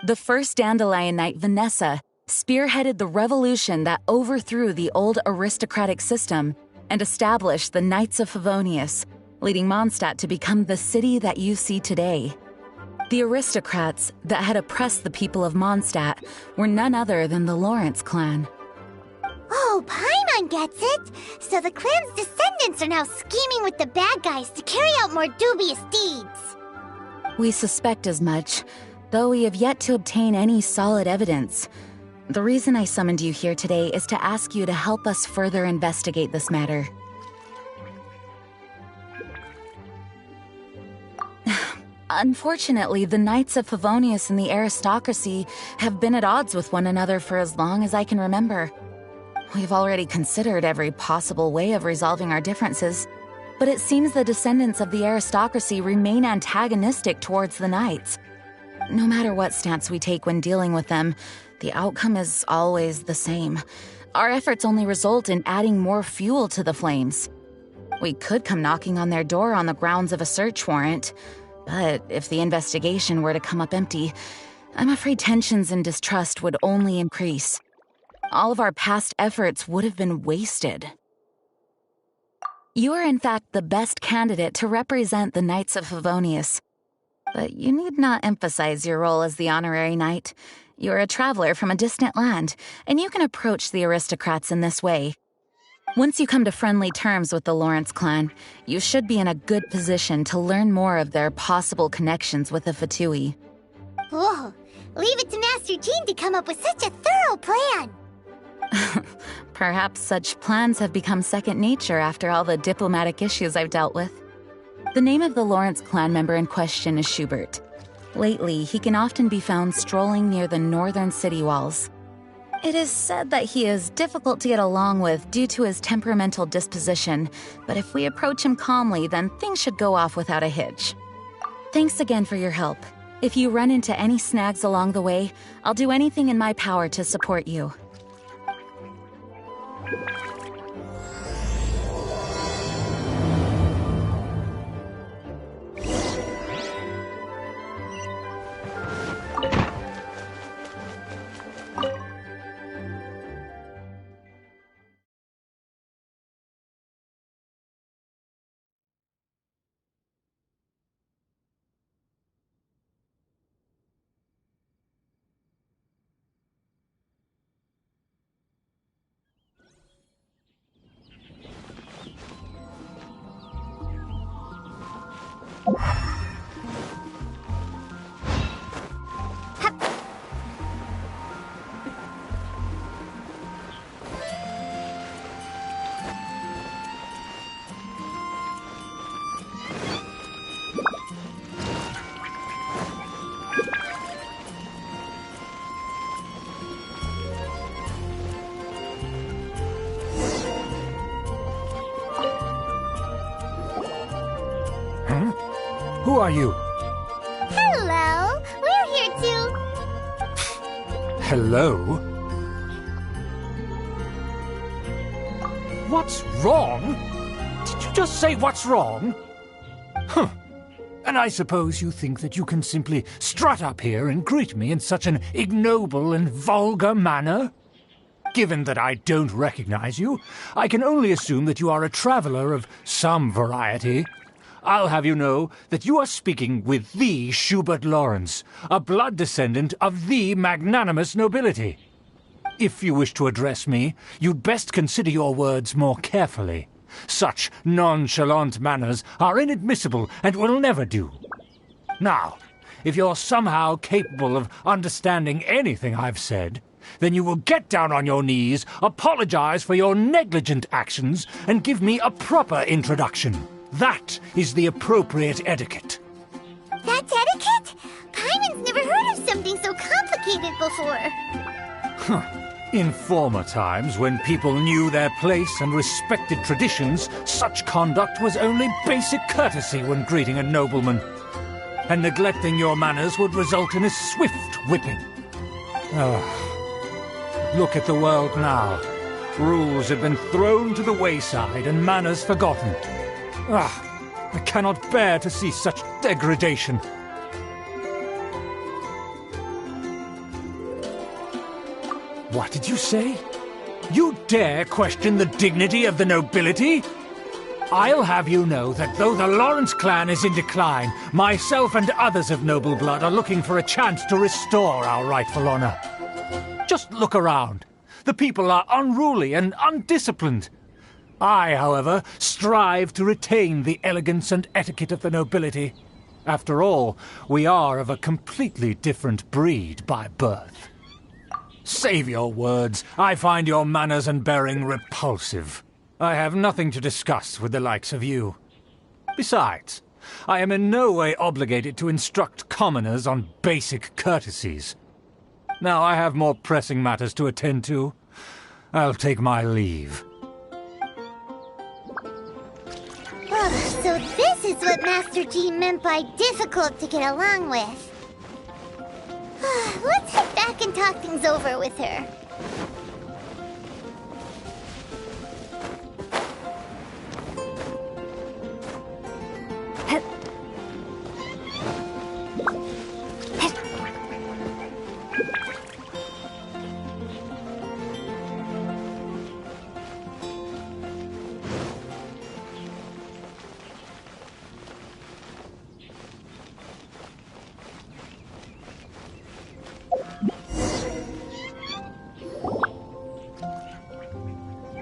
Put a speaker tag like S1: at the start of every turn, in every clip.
S1: The first Dandelion Knight, Vanessa, spearheaded the revolution that overthrew the old aristocratic system and established the Knights of Favonius, leading Mondstadt to become the city that you see today. The aristocrats that had oppressed the people of Mondstadt were none other than the Lawrence clan.
S2: Oh, Paimon gets it! So the clan's descendants are now scheming with the bad guys to carry out more dubious deeds.
S1: We suspect as much, though we have yet to obtain any solid evidence. The reason I summoned you here today is to ask you to help us further investigate this matter. Unfortunately, the Knights of Favonius and the aristocracy have been at odds with one another for as long as I can remember. We've already considered every possible way of resolving our differences, but it seems the descendants of the aristocracy remain antagonistic towards the Knights. No matter what stance we take when dealing with them, the outcome is always the same. Our efforts only result in adding more fuel to the flames. We could come knocking on their door on the grounds of a search warrant, but if the investigation were to come up empty, I'm afraid tensions and distrust would only increase. All of our past efforts would have been wasted. You are in fact the best candidate to represent the Knights of Favonius. But you need not emphasize your role as the honorary knight. You are a traveler from a distant land, and you can approach the aristocrats in this way. Once you come to friendly terms with the Lawrence clan, you should be in a good position to learn more of their possible connections with the Fatui.
S2: Whoa, leave it to Master Jean to come up with such a thorough plan!
S1: Perhaps such plans have become second nature after all the diplomatic issues I've dealt with. The name of the Lawrence clan member in question is Schubert. Lately, he can often be found strolling near the northern city walls. It is said that he is difficult to get along with due to his temperamental disposition, but if we approach him calmly, then things should go off without a hitch. Thanks again for your help. If you run into any snags along the way, I'll do anything in my power to support you.
S3: Who are you?
S2: Hello! We're here too!
S3: Hello? What's wrong? Did you just say what's wrong? Huh. And I suppose you think that you can simply strut up here and greet me in such an ignoble and vulgar manner? Given that I don't recognize you, I can only assume that you are a traveler of some variety. I'll have you know that you are speaking with the Schubert Lawrence, a blood descendant of the magnanimous nobility. If you wish to address me, you'd best consider your words more carefully. Such nonchalant manners are inadmissible and will never do. Now, if you're somehow capable of understanding anything I've said, then you will get down on your knees, apologize for your negligent actions, and give me a proper introduction. That is the appropriate etiquette.
S2: That's etiquette? Paimon's never heard of something so complicated before.
S3: In former times, when people knew their place and respected traditions, such conduct was only basic courtesy when greeting a nobleman. And neglecting your manners would result in a swift whipping. Look at the world now. Rules have been thrown to the wayside and manners forgotten. I cannot bear to see such degradation. What did you say? You dare question the dignity of the nobility? I'll have you know that though the Lawrence clan is in decline, myself and others of noble blood are looking for a chance to restore our rightful honor. Just look around. The people are unruly and undisciplined. I, however, strive to retain the elegance and etiquette of the nobility. After all, we are of a completely different breed by birth. Save your words. I find your manners and bearing repulsive. I have nothing to discuss with the likes of you. Besides, I am in no way obligated to instruct commoners on basic courtesies. Now I have more pressing matters to attend to. I'll take my leave.
S2: So this is what Master G meant by difficult to get along with. Let's head back and talk things over with her.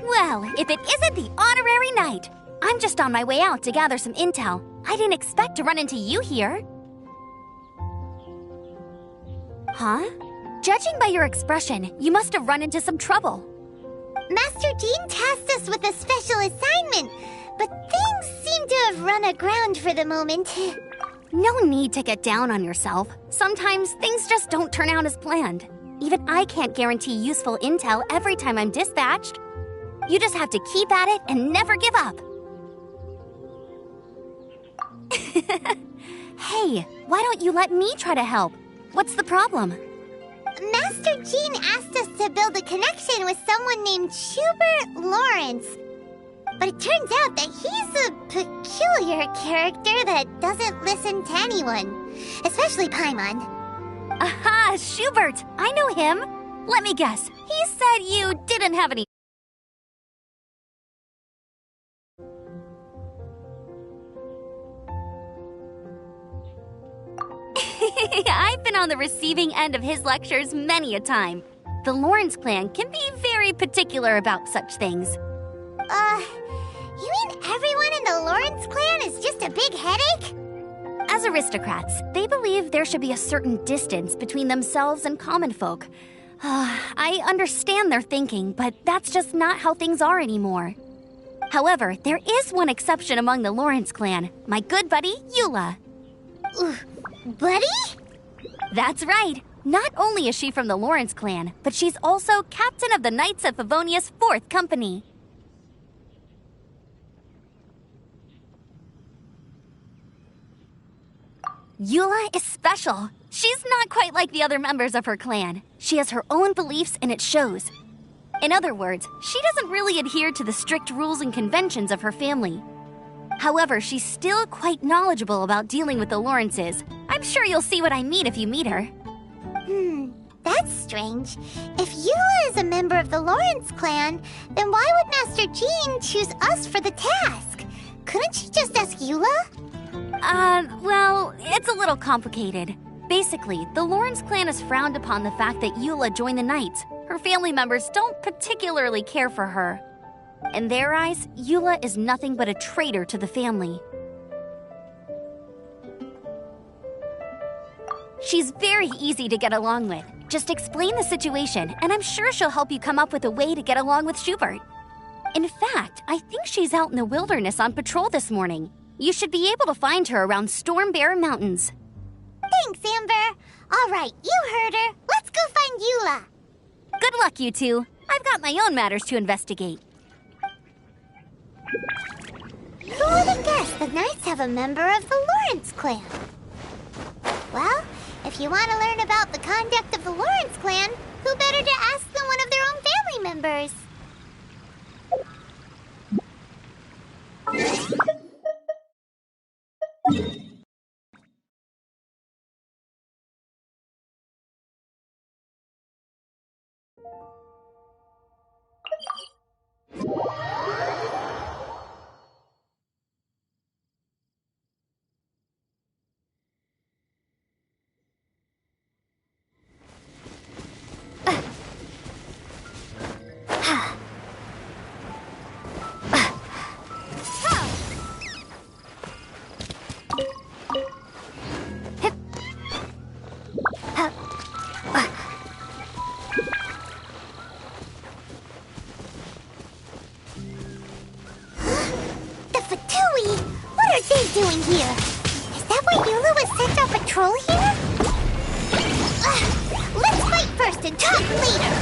S4: Well, if it isn't the honorary knight! I'm just on my way out to gather some intel. I didn't expect to run into you here. Huh? Judging by your expression, you must have run into some trouble.
S2: Master Jean tasked us with a special assignment, but things seem to have run aground for the moment.
S4: No need to get down on yourself. Sometimes things just don't turn out as planned. Even I can't guarantee useful intel every time I'm dispatched. You just have to keep at it and never give up. Hey, why don't you let me try to help? What's the problem?
S2: Master Jean asked us to build a connection with someone named Schubert Lawrence. But it turns out that he's a peculiar character that doesn't listen to anyone, especially Paimon.
S4: Aha, Schubert! I know him! Let me guess, he said you didn't have any... I've been on the receiving end of his lectures many a time. The Lawrence clan can be very particular about such things.
S2: You mean everyone in the Lawrence clan is just a big headache?
S4: As aristocrats, they believe there should be a certain distance between themselves and common folk. I understand their thinking, but that's just not how things are anymore. However, there is one exception among the Lawrence clan, my good buddy, Eula.
S2: Buddy?
S4: That's right. Not only is she from the Lawrence clan, but she's also captain of the Knights of Favonia's 4th Company. Eula is special. She's not quite like the other members of her clan. She has her own beliefs and it shows. In other words, she doesn't really adhere to the strict rules and conventions of her family. However, she's still quite knowledgeable about dealing with the Lawrences. I'm sure you'll see what I mean if you meet her.
S2: That's strange. If Eula is a member of the Lawrence clan, then why would Master Jean choose us for the task? Couldn't she just ask Eula?
S4: Well, it's a little complicated. Basically, the Lawrence clan has frowned upon the fact that Eula joined the Knights. Her family members don't particularly care for her. In their eyes, Eula is nothing but a traitor to the family. She's very easy to get along with. Just explain the situation, and I'm sure she'll help you come up with a way to get along with Schubert. In fact, I think she's out in the wilderness on patrol this morning. You should be able to find her around Storm Bear Mountains.
S2: Thanks, Amber. All right, you heard her. Let's go find Eula.
S4: Good luck, you two. I've got my own matters to investigate.
S2: Who would have guessed the Knights have a member of the Lawrence clan? Well, if you want to learn about the conduct of the Lawrence clan, who better to ask than one of their own family members? doing here? Is that why Yula was sent on patrol here? Let's fight first and talk later!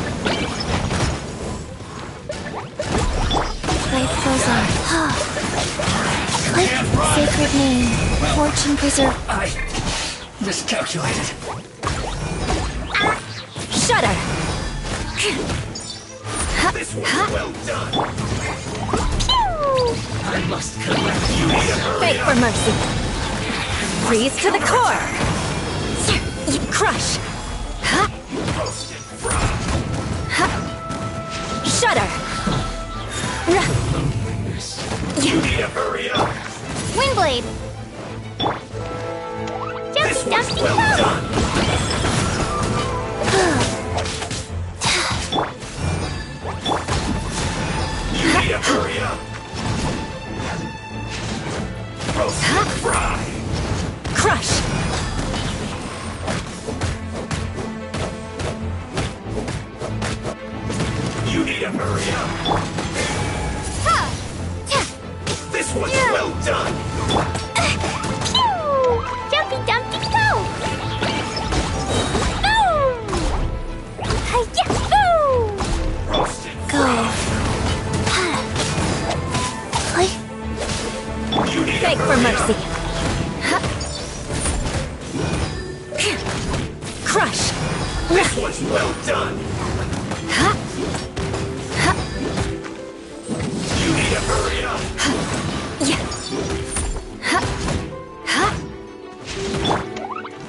S5: Life goes on. Click sacred name. Fortune preserve.
S3: I miscalculated.
S4: Shudder!
S3: This was well done. I must collect you here.
S4: Beg for mercy. Freeze to the core. You crush.
S3: Roasted frog.
S4: Shudder.
S3: You need to hurry up.
S4: Windblade.
S3: This was well done. You need to hurry up. Roasted fry.
S4: Crush.
S3: You need to hurry up. This was well done.
S2: Jumpy Dumpty go!
S3: Roasted
S5: Go.
S3: You need to
S4: Beg for
S3: hurry
S4: mercy. Crush.
S3: up. This was well done. You need to hurry up.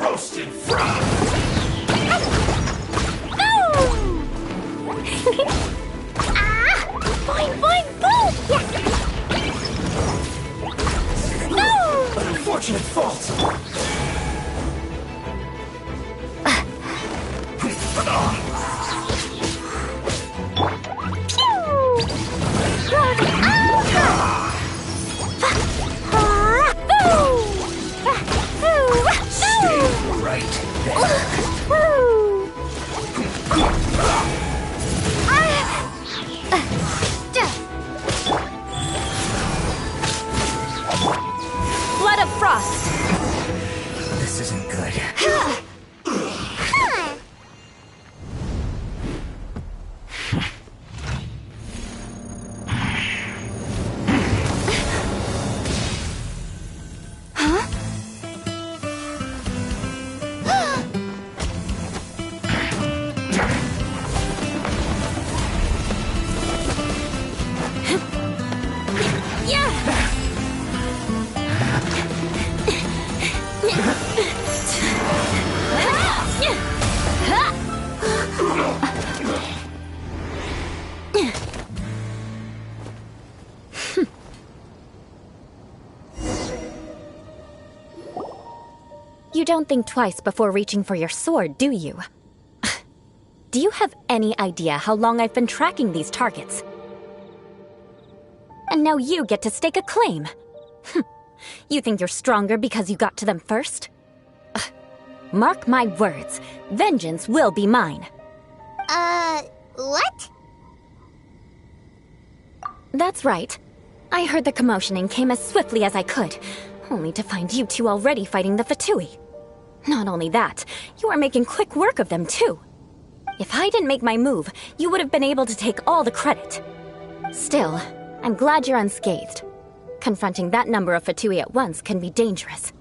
S3: Roasted frog.
S2: Boing, boing, boom!
S3: An unfortunate fault. Stay right there.
S4: Blood of frost.
S3: This isn't good.
S5: You don't think twice before reaching for your sword, do you? Do you have any idea how long I've been tracking these targets? And now you get to stake a claim. You think you're stronger because you got to them first? Mark my words, vengeance will be mine.
S2: What?
S5: That's right. I heard the commotion and came as swiftly as I could, only to find you two already fighting the Fatui. Not only that, you are making quick work of them too. If I didn't make my move, you would have been able to take all the credit. Still, I'm glad you're unscathed. Confronting that number of Fatui at once can be dangerous.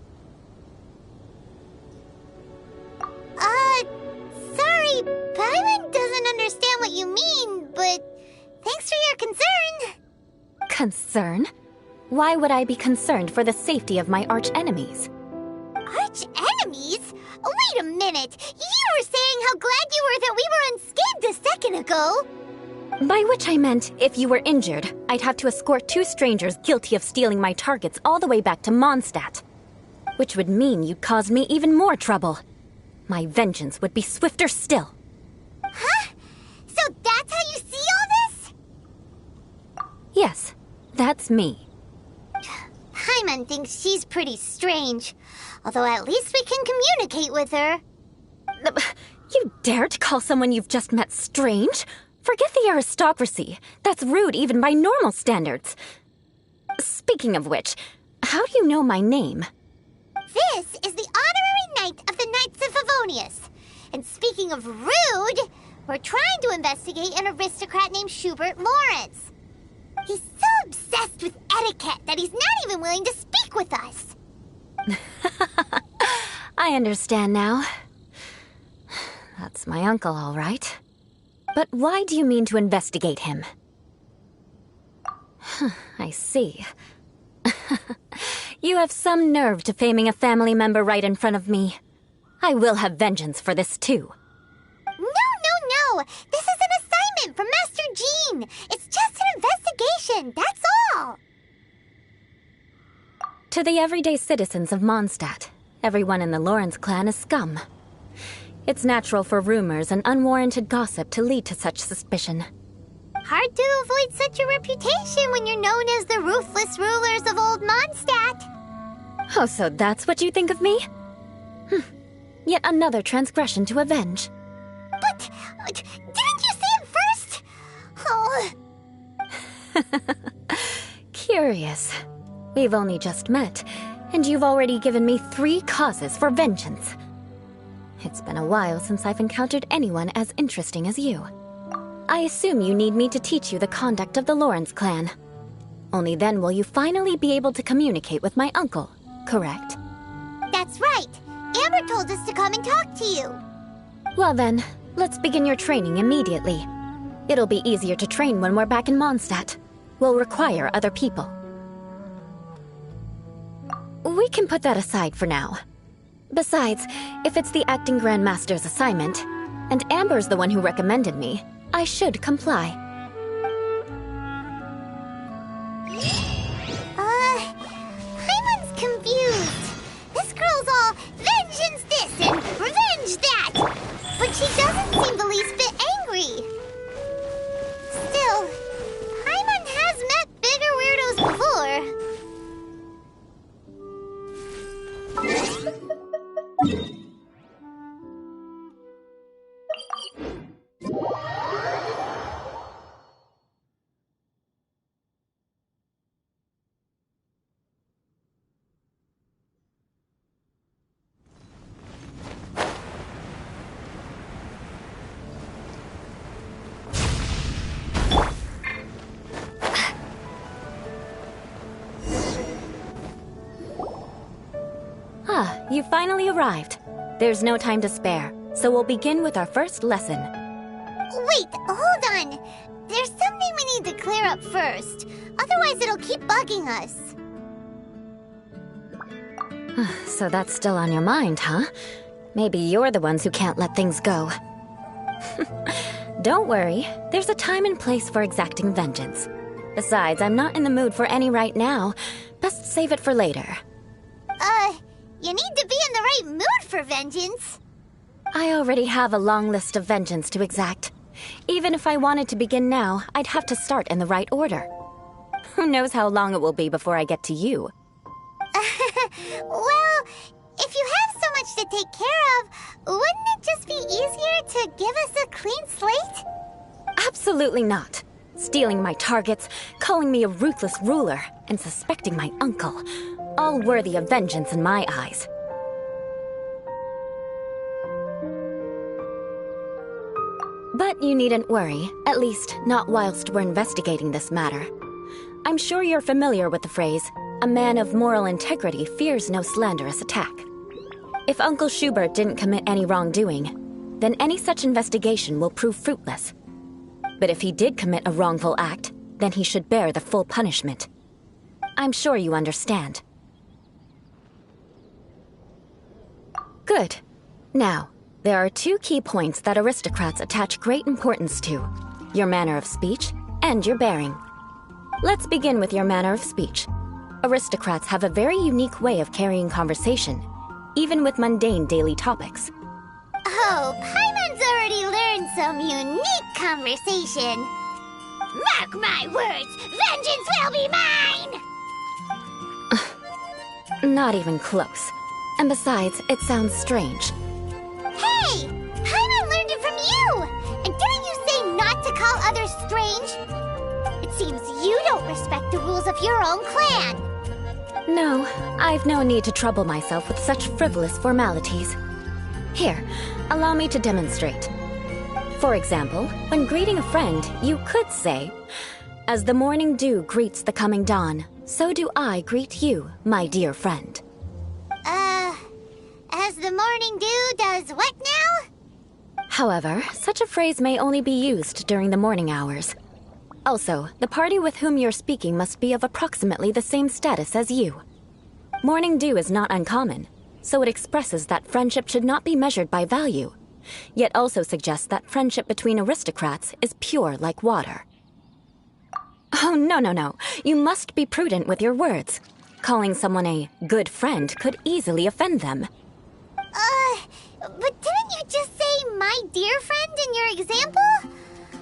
S2: Sorry, Paimon doesn't understand what you mean, but thanks for your concern.
S5: Concern? Why would I be concerned for the safety of my arch-enemies?
S2: Arch-enemies? Wait a minute! You were saying how glad you were that we were unscathed a second ago!
S5: By which I meant, if you were injured, I'd have to escort two strangers guilty of stealing my targets all the way back to Mondstadt. Which would mean you'd cause me even more trouble. My vengeance would be swifter still.
S2: Huh? So that's how you see all this?
S5: Yes, that's me.
S2: Paimon thinks she's pretty strange. Although at least we can communicate with her.
S5: You dare to call someone you've just met strange? Forget the aristocracy. That's rude even by normal standards. Speaking of which, How do you know my name?
S2: This is the honorary knight of the Knights of Favonius. And speaking of rude, we're trying to investigate an aristocrat named Schubert Lawrence. He's so obsessed with etiquette that he's not even willing to speak with us.
S5: I understand now. That's my uncle, all right. But why do you mean to investigate him? I see. You have some nerve to faming a family member right in front of me. I will have vengeance for this, too.
S2: No. This is an assignment from Master Jean. It's just an investigation, that's all.
S5: To the everyday citizens of Mondstadt, everyone in the Lawrence clan is scum. It's natural for rumors and unwarranted gossip to lead to such suspicion.
S2: Hard to avoid such a reputation when you're known as the ruthless rulers of Old Mondstadt.
S5: Oh, so that's what you think of me? Yet another transgression to avenge.
S2: But, didn't you say it first? Oh.
S5: Curious. We've only just met, and you've already given me 3 causes for vengeance. It's been a while since I've encountered anyone as interesting as you. I assume you need me to teach you the conduct of the Lawrence clan. Only then will you finally be able to communicate with my uncle, correct?
S2: That's right. Amber told us to come and talk to you.
S5: Well then, let's begin your training immediately. It'll be easier to train when we're back in Mondstadt. We'll require other people. We can put that aside for now. Besides, if it's the acting Grandmaster's assignment, and Amber's the one who recommended me, I should comply.
S2: Paimon's confused. This girl's all vengeance this and revenge that. But she doesn't seem the least bit angry. Still, Paimon has met bigger weirdos before.
S5: You finally arrived. There's no time to spare, so we'll begin with our first lesson.
S2: Wait, hold on. There's something we need to clear up first. Otherwise it'll keep bugging us.
S5: So that's still on your mind, huh? Maybe you're the ones who can't let things go. Don't worry, there's a time and place for exacting vengeance. Besides, I'm not in the mood for any right now. Best save it for later.
S2: You need to be in the right mood for vengeance.
S5: I already have a long list of vengeance to exact. Even if I wanted to begin now, I'd have to start in the right order. Who knows how long it will be before I get to you?
S2: Well, if you have so much to take care of, wouldn't it just be easier to give us a clean slate?
S5: Absolutely not. Stealing my targets, calling me a ruthless ruler, and suspecting my uncle. All worthy of vengeance in my eyes. But you needn't worry, at least not whilst we're investigating this matter. I'm sure you're familiar with the phrase, a man of moral integrity fears no slanderous attack. If Uncle Schubert didn't commit any wrongdoing, then any such investigation will prove fruitless. But if he did commit a wrongful act, then he should bear the full punishment. I'm sure you understand. Good. Now, there are 2 key points that aristocrats attach great importance to: your manner of speech and your bearing. Let's begin with your manner of speech. Aristocrats have a very unique way of carrying conversation, even with mundane daily topics.
S2: Oh, Paimon's already learned some unique conversation. Mark my words, vengeance will be mine!
S5: Not even close. And besides, it sounds strange.
S2: Hey! Paimon learned it from you! And didn't you say not to call others strange? It seems you don't respect the rules of your own clan.
S5: No, I've no need to trouble myself with such frivolous formalities. Here, allow me to demonstrate. For example, when greeting a friend, you could say, "As the morning dew greets the coming dawn, so do I greet you, my dear friend."
S2: As the morning dew does what now?
S5: However, such a phrase may only be used during the morning hours. Also, the party with whom you're speaking must be of approximately the same status as you. Morning dew is not uncommon, so it expresses that friendship should not be measured by value, yet also suggests that friendship between aristocrats is pure like water. Oh, no. You must be prudent with your words. Calling someone a good friend could easily offend them.
S2: But didn't you just say "my dear friend" in your example?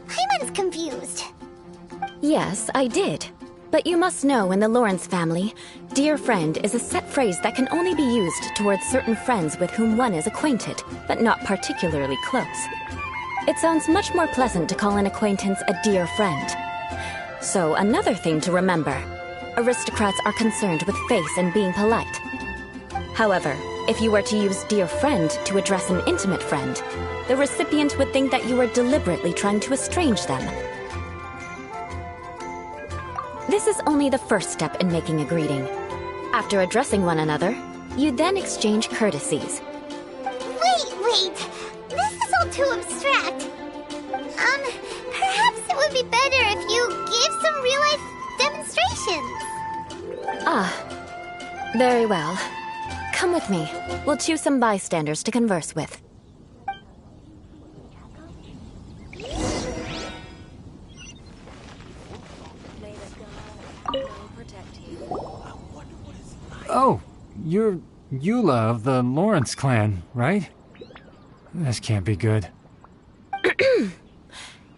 S2: Hyman's confused.
S5: Yes, I did. But you must know in the Lawrence family, dear friend is a set phrase that can only be used towards certain friends with whom one is acquainted, but not particularly close. It sounds much more pleasant to call an acquaintance a dear friend. So another thing to remember, aristocrats are concerned with face and being polite. However, if you were to use dear friend to address an intimate friend, the recipient would think that you were deliberately trying to estrange them. This is only the first step in making a greeting. After addressing one another, you then exchange courtesies.
S2: Wait. This is all too abstract. Perhaps it would be better if you gave some real-life demonstrations.
S5: Very well. Come with me. We'll choose some bystanders to converse with.
S3: Oh, you're Eula of the Lawrence clan, right? This can't be good.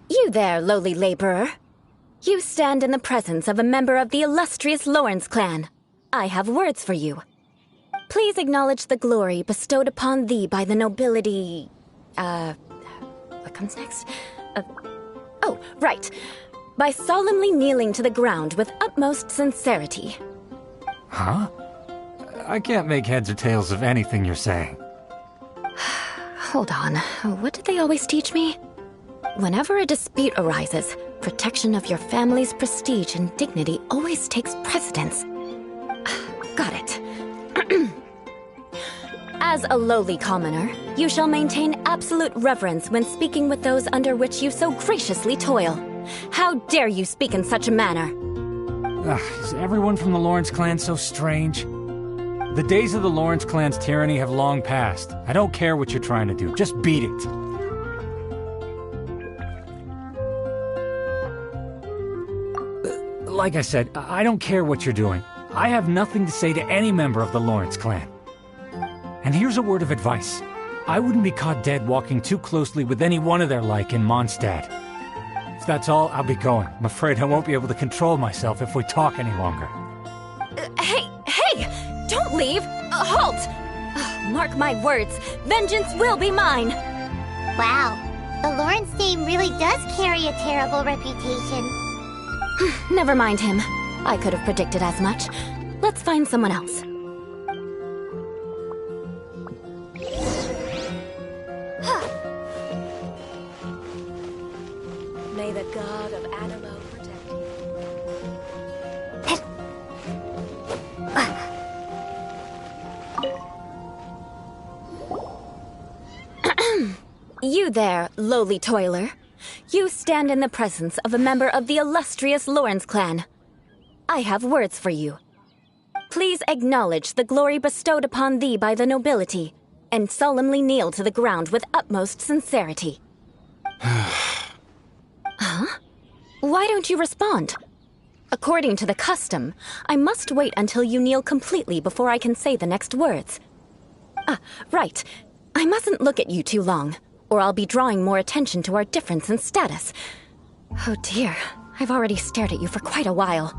S5: You there, lowly laborer. You stand in the presence of a member of the illustrious Lawrence clan. I have words for you. Please acknowledge the glory bestowed upon thee by the nobility... what comes next? Oh, right. By solemnly kneeling to the ground with utmost sincerity.
S3: Huh? I can't make heads or tails of anything you're saying.
S5: Hold on. What did they always teach me? Whenever a dispute arises, protection of your family's prestige and dignity always takes precedence. Got it. As a lowly commoner, you shall maintain absolute reverence when speaking with those under which you so graciously toil. How dare you speak in such a manner?
S3: Is everyone from the Lawrence clan so strange? The days of the Lawrence clan's tyranny have long passed. I don't care what you're trying to do. Just beat it. Like I said, I don't care what you're doing. I have nothing to say to any member of the Lawrence clan. And here's a word of advice. I wouldn't be caught dead walking too closely with any one of their like in Mondstadt. If that's all, I'll be going. I'm afraid I won't be able to control myself if we talk any longer.
S5: Hey! Don't leave! Halt! Mark my words, vengeance will be mine!
S2: Wow, the Lawrence name really does carry a terrible reputation.
S5: Never mind him. I could have predicted as much. Let's find someone else.
S6: May the god of Animo protect you.
S5: You there, lowly toiler. You stand in the presence of a member of the illustrious Lawrence clan. I have words for you. Please acknowledge the glory bestowed upon thee by the nobility, and solemnly kneel to the ground with utmost sincerity. Huh? Why don't you respond? According to the custom, I must wait until you kneel completely before I can say the next words. Right. I mustn't look at you too long, or I'll be drawing more attention to our difference in status. Oh dear, I've already stared at you for quite a while.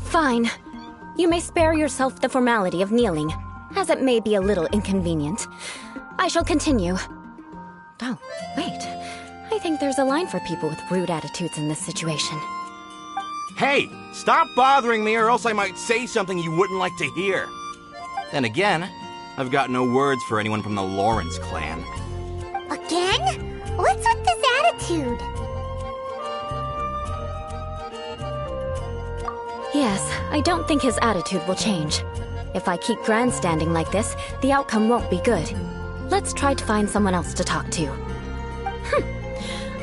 S5: Fine. You may spare yourself the formality of kneeling, as it may be a little inconvenient. I shall continue. Oh, wait. I think there's a line for people with rude attitudes in this situation.
S7: Hey, stop bothering me or else I might say something you wouldn't like to hear. Then again, I've got no words for anyone from the Lawrence clan.
S2: Again? What's with this attitude?
S5: Yes, I don't think his attitude will change. If I keep grandstanding like this, the outcome won't be good. Let's try to find someone else to talk to.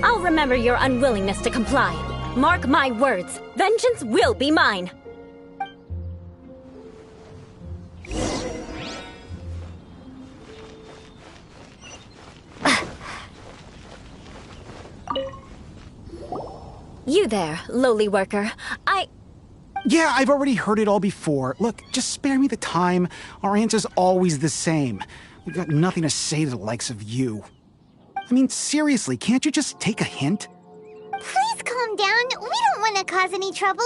S5: I'll remember your unwillingness to comply. Mark my words, vengeance will be mine! You there, lowly worker.
S8: Yeah, I've already heard it all before. Look, just spare me the time. Our answer's always the same. We've got nothing to say to the likes of you. I mean, seriously, can't you just take a hint?
S2: Please calm down. We don't want to cause any trouble.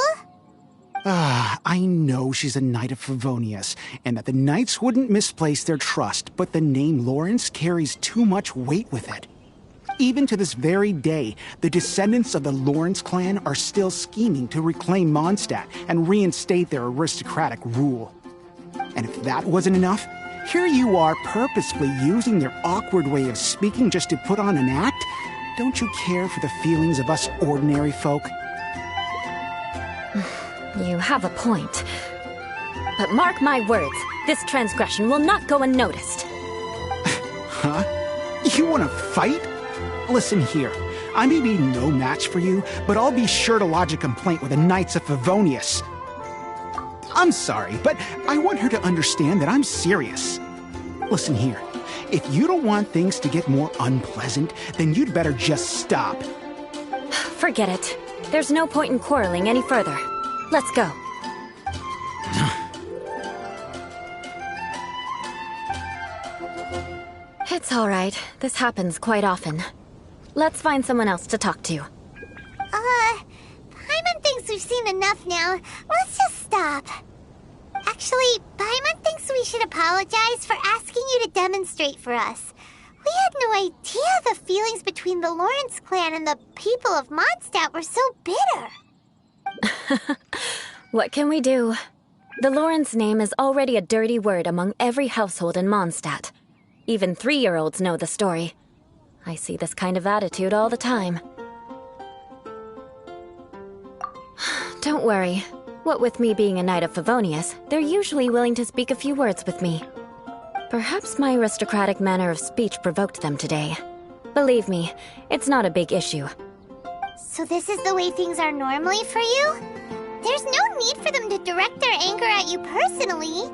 S8: I know she's a Knight of Favonius, and that the Knights wouldn't misplace their trust, but the name Lawrence carries too much weight with it. Even to this very day, the descendants of the Lawrence clan are still scheming to reclaim Mondstadt and reinstate their aristocratic rule. And if that wasn't enough, here you are purposefully using their awkward way of speaking just to put on an act? Don't you care for the feelings of us ordinary folk?
S5: You have a point. But mark my words, this transgression will not go unnoticed.
S8: Huh? You want to fight? Listen here, I may be no match for you, but I'll be sure to lodge a complaint with the Knights of Favonius. I'm sorry, but I want her to understand that I'm serious. Listen here, if you don't want things to get more unpleasant, then you'd better just stop.
S5: Forget it. There's no point in quarreling any further. Let's go. It's all right. This happens quite often. Let's find someone else to talk to.
S2: Paimon thinks we've seen enough now. Let's just stop. Actually, Paimon thinks we should apologize for asking you to demonstrate for us. We had no idea the feelings between the Lawrence clan and the people of Mondstadt were so bitter.
S5: What can we do? The Lawrence name is already a dirty word among every household in Mondstadt. Even 3-year-olds know the story. I see this kind of attitude all the time. Don't worry. What with me being a Knight of Favonius, they're usually willing to speak a few words with me. Perhaps my aristocratic manner of speech provoked them today. Believe me, it's not a big issue.
S2: So this is the way things are normally for you? There's no need for them to direct their anger at you personally.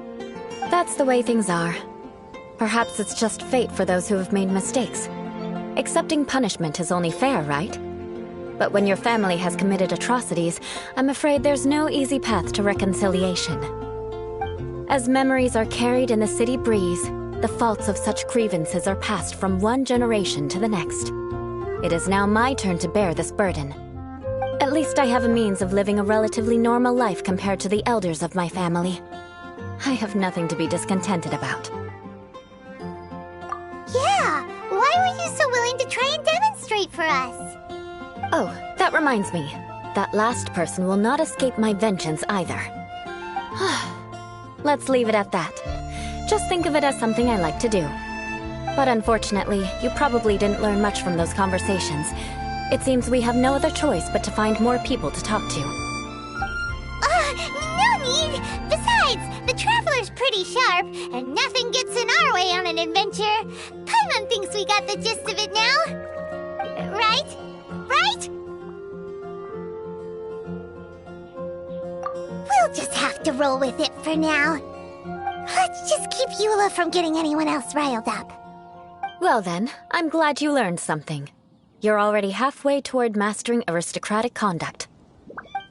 S5: That's the way things are. Perhaps it's just fate for those who have made mistakes. Accepting punishment is only fair, right? But when your family has committed atrocities, I'm afraid there's no easy path to reconciliation. As memories are carried in the city breeze, the faults of such grievances are passed from one generation to the next. It is now my turn to bear this burden. At least I have a means of living a relatively normal life compared to the elders of my family. I have nothing to be discontented about.
S2: Yeah, why were you so willing to try and demonstrate for us?
S5: Oh, that reminds me. That last person will not escape my vengeance either. Let's leave it at that. Just think of it as something I like to do. But unfortunately, you probably didn't learn much from those conversations. It seems we have no other choice but to find more people to talk to.
S2: No need! Besides, the Traveler's pretty sharp, and nothing gets in our way on an adventure. Paimon thinks we got the gist of it now. Right? Right? We'll just have to roll with it for now. Let's just keep Eula from getting anyone else riled up.
S5: Well then, I'm glad you learned something. You're already halfway toward mastering aristocratic conduct.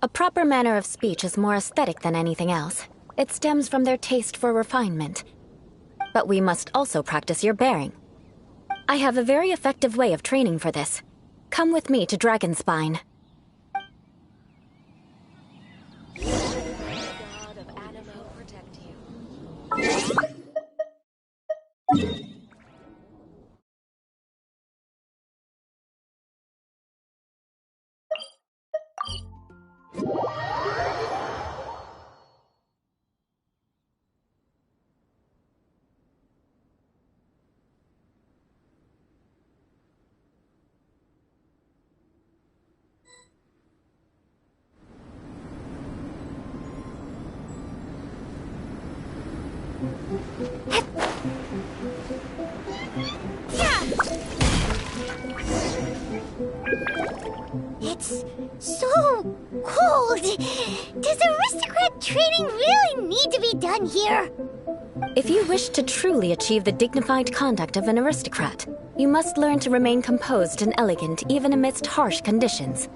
S5: A proper manner of speech is more aesthetic than anything else. It stems from their taste for refinement. But we must also practice your bearing. I have a very effective way of training for this. Come with me to Dragonspine.
S6: God of Animo protect you.
S2: It's so cold. Does aristocrat training really need to be done here?
S5: If you wish to truly achieve the dignified conduct of an aristocrat, you must learn to remain composed and elegant even amidst harsh conditions.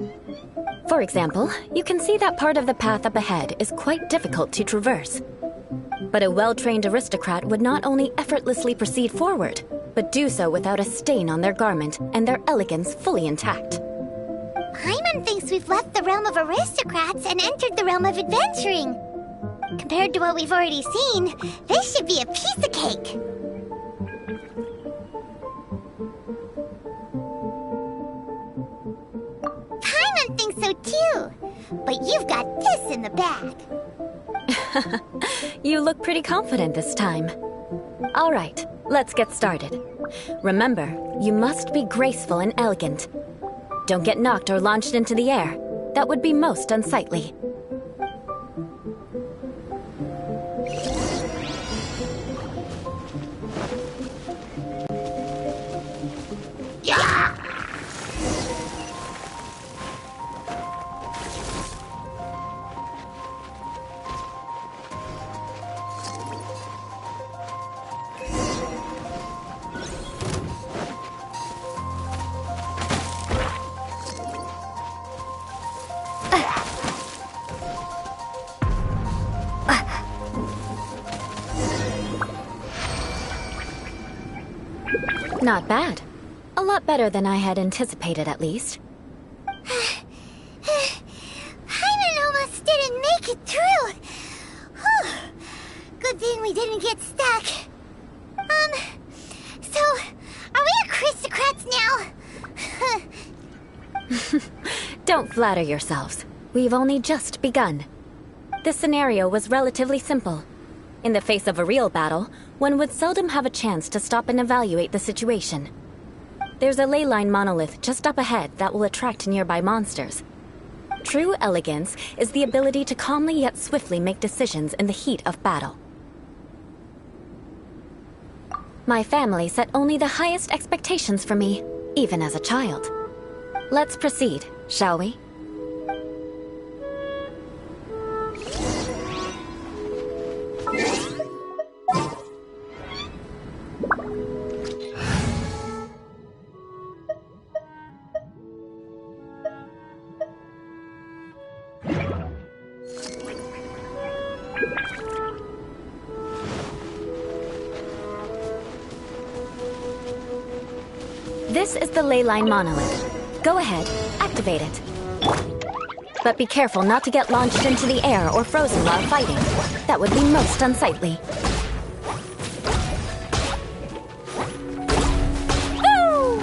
S5: For example, you can see that part of the path up ahead is quite difficult to traverse. But a well-trained aristocrat would not only effortlessly proceed forward, but do so without a stain on their garment and their elegance fully intact.
S2: Paimon thinks we've left the realm of aristocrats and entered the realm of adventuring. Compared to what we've already seen, this should be a piece of cake. Paimon thinks so too, but you've got this in the bag.
S5: You look pretty confident this time. All right, let's get started. Remember, you must be graceful and elegant. Don't get knocked or launched into the air. That would be most unsightly. Not bad. A lot better than I had anticipated, at least.
S2: Paimon almost didn't make it through. Whew. Good thing we didn't get stuck. So, are we aristocrats now?
S5: Don't flatter yourselves. We've only just begun. This scenario was relatively simple. In the face of a real battle, one would seldom have a chance to stop and evaluate the situation. There's a ley line monolith just up ahead that will attract nearby monsters. True elegance is the ability to calmly yet swiftly make decisions in the heat of battle. My family set only the highest expectations for me, even as a child. Let's proceed, shall we? This is the ley line monolith. Go ahead, activate it. But be careful not to get launched into the air or frozen while fighting. That would be most unsightly.
S2: Woo!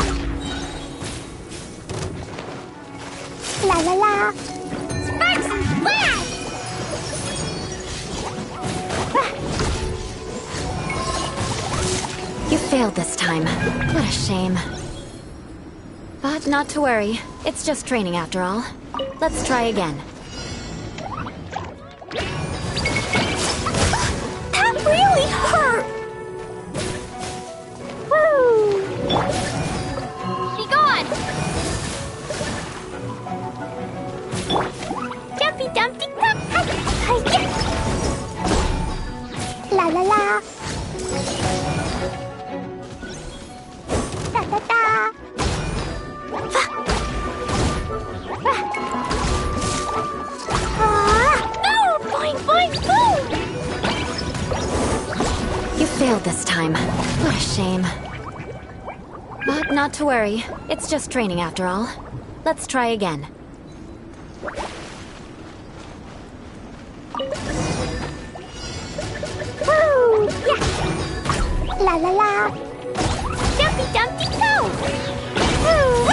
S2: La la la! Sparks and splash!
S5: You failed this time. What a shame. But not to worry. It's just training after all. Let's try again.
S2: That really hurt! Woo!
S4: Be gone!
S2: Jumpy dumpty duck! La la la! Da da da!
S5: You failed this time. What a shame. But not to worry. It's just training after all. Let's try again.
S2: Woo! Yeah! La la la! Jumpy dumpty go! Woo!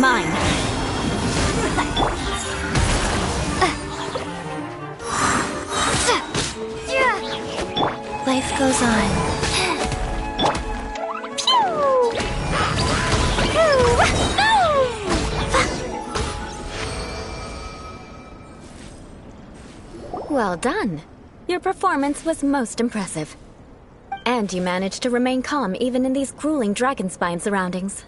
S5: mine. Life goes on. Well done. Your performance was most impressive. And you managed to remain calm even in these grueling dragonspine surroundings.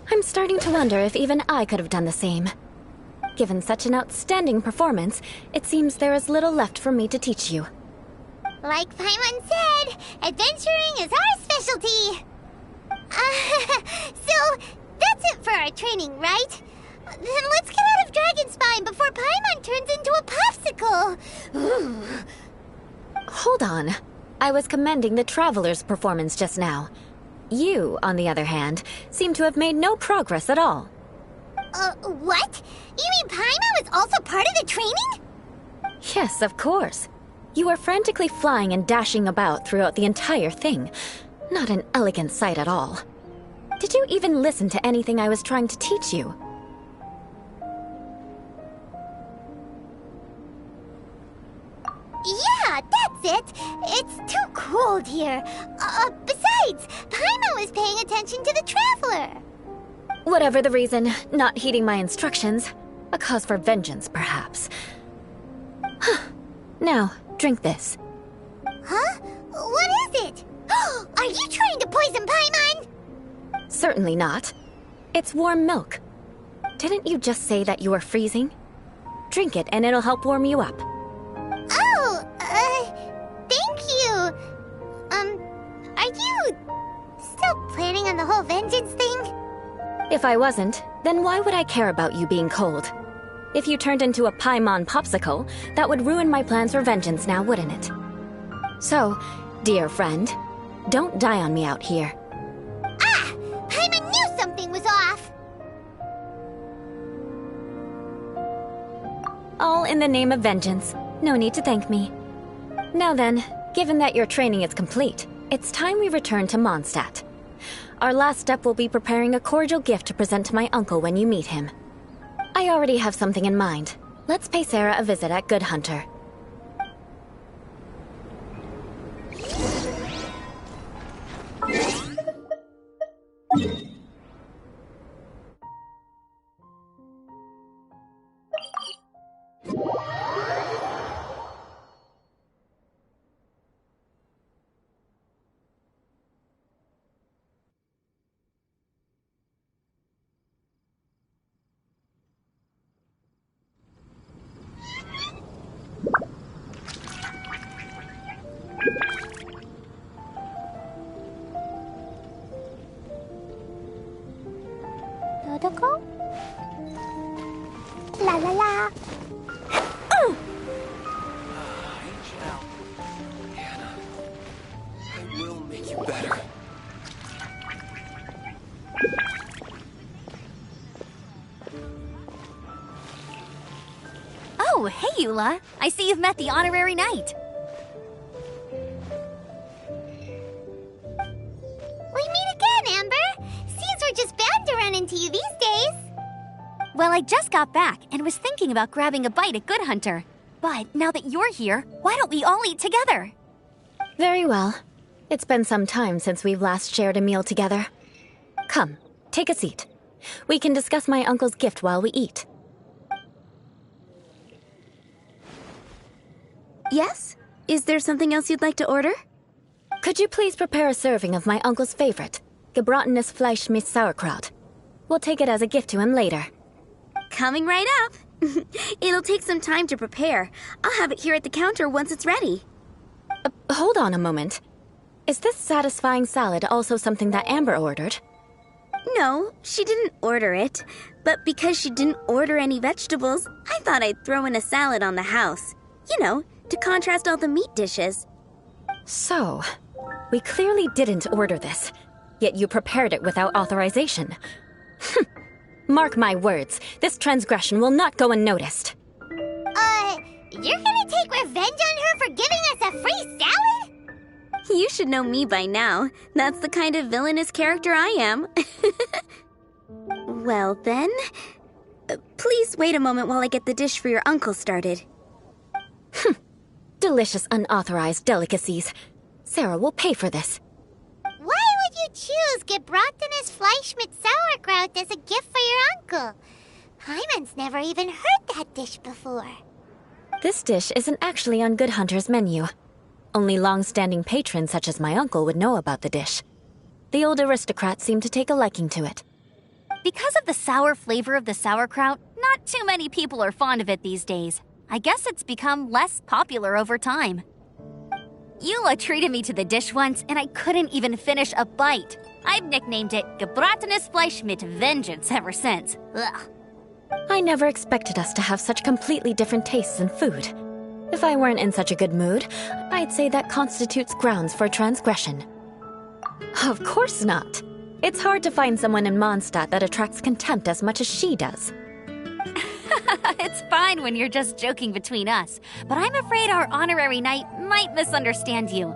S5: I'm starting to wonder if even I could have done the same. Given such an outstanding performance, it seems there is little left for me to teach you.
S2: Like Paimon said, adventuring is our specialty. So, that's it for our training, right? Then let's get out of Dragonspine before Paimon turns into a popsicle. Ooh.
S5: Hold on. I was commending the Traveler's performance just now. You, on the other hand, seem to have made no progress at all.
S2: What? You mean Paimon was also part of the training?
S5: Yes, of course. You were frantically flying and dashing about throughout the entire thing. Not an elegant sight at all. Did you even listen to anything I was trying to teach you?
S2: Yeah, that's it. It's too cold here. Besides, Paimon was paying attention to the Traveler.
S5: Whatever the reason, not heeding my instructions. A cause for vengeance, perhaps. Now, drink this.
S2: Huh? What is it? Are you trying to poison Paimon?
S5: Certainly not. It's warm milk. Didn't you just say that you were freezing? Drink it and it'll help warm you up.
S2: Oh, thank you. Are you still planning on the whole vengeance thing?
S5: If I wasn't, then why would I care about you being cold? If you turned into a Paimon popsicle, that would ruin my plans for vengeance now, wouldn't it? So, dear friend, don't die on me out here.
S2: Ah! Paimon knew something was off!
S5: All in the name of vengeance. No need to thank me. Now then, given that your training is complete, it's time we return to Mondstadt. Our last step will be preparing a cordial gift to present to my uncle when you meet him. I already have something in mind. Let's pay Sarah a visit at Good Hunter.
S2: Dodoko? La la la.
S9: Hannah, I will make you better.
S4: Oh, hey, Eula. I see you've met the honorary knight.
S2: We meet again, Amber. Seems we're just bound to run into you these days.
S4: Well, I just got back and was thinking about grabbing a bite at Good Hunter. But now that you're here, why don't we all eat together?
S5: Very well. It's been some time since we've last shared a meal together. Come, take a seat. We can discuss my uncle's gift while we eat.
S10: Yes? Is there something else you'd like to order?
S5: Could you please prepare a serving of my uncle's favorite, gebratenes Fleisch mit Sauerkraut? We'll take it as a gift to him later.
S10: Coming right up. It'll take some time to prepare. I'll have it here at the counter once it's ready.
S5: Hold on a moment. Is this satisfying salad also something that Amber ordered?
S10: No, she didn't order it. But because she didn't order any vegetables, I thought I'd throw in a salad on the house. You know, to contrast all the meat dishes.
S5: So, we clearly didn't order this, yet you prepared it without authorization. Mark my words, this transgression will not go unnoticed.
S2: You're gonna take revenge on her for giving us a free salad?
S10: You should know me by now. That's the kind of villainous character I am. Well then, please wait a moment while I get the dish for your uncle started.
S5: Delicious unauthorized delicacies. Sarah will pay for this.
S2: Why would you choose gebratenes Fleisch mit Sauerkraut as a gift for your uncle? Hyman's never even heard that dish before.
S5: This dish isn't actually on Good Hunter's menu. Only long-standing patrons such as my uncle would know about the dish. The old aristocrats seem to take a liking to it.
S4: Because of the sour flavor of the sauerkraut, not too many people are fond of it these days. I guess it's become less popular over time. Eula treated me to the dish once, and I couldn't even finish a bite. I've nicknamed it gebratenes Fleisch mit Vengeance ever since. Ugh.
S5: I never expected us to have such completely different tastes in food. If I weren't in such a good mood, I'd say that constitutes grounds for transgression. Of course not. It's hard to find someone in Mondstadt that attracts contempt as much as she does.
S4: It's fine when you're just joking between us, but I'm afraid our honorary knight might misunderstand you.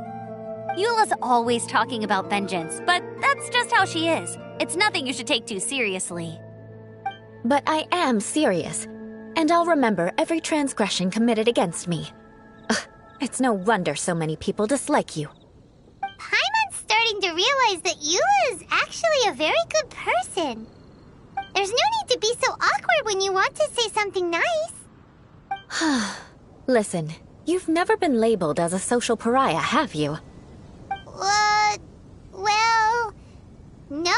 S4: Eula's always talking about vengeance, but that's just how she is. It's nothing you should take too seriously.
S5: But I am serious, and I'll remember every transgression committed against me. Ugh, it's no wonder so many people dislike you.
S2: Paimon's starting to realize that Eula is actually a very good person. There's no need to be so awkward when you want to say something nice.
S5: Listen, you've never been labeled as a social pariah, have you?
S2: Well, no?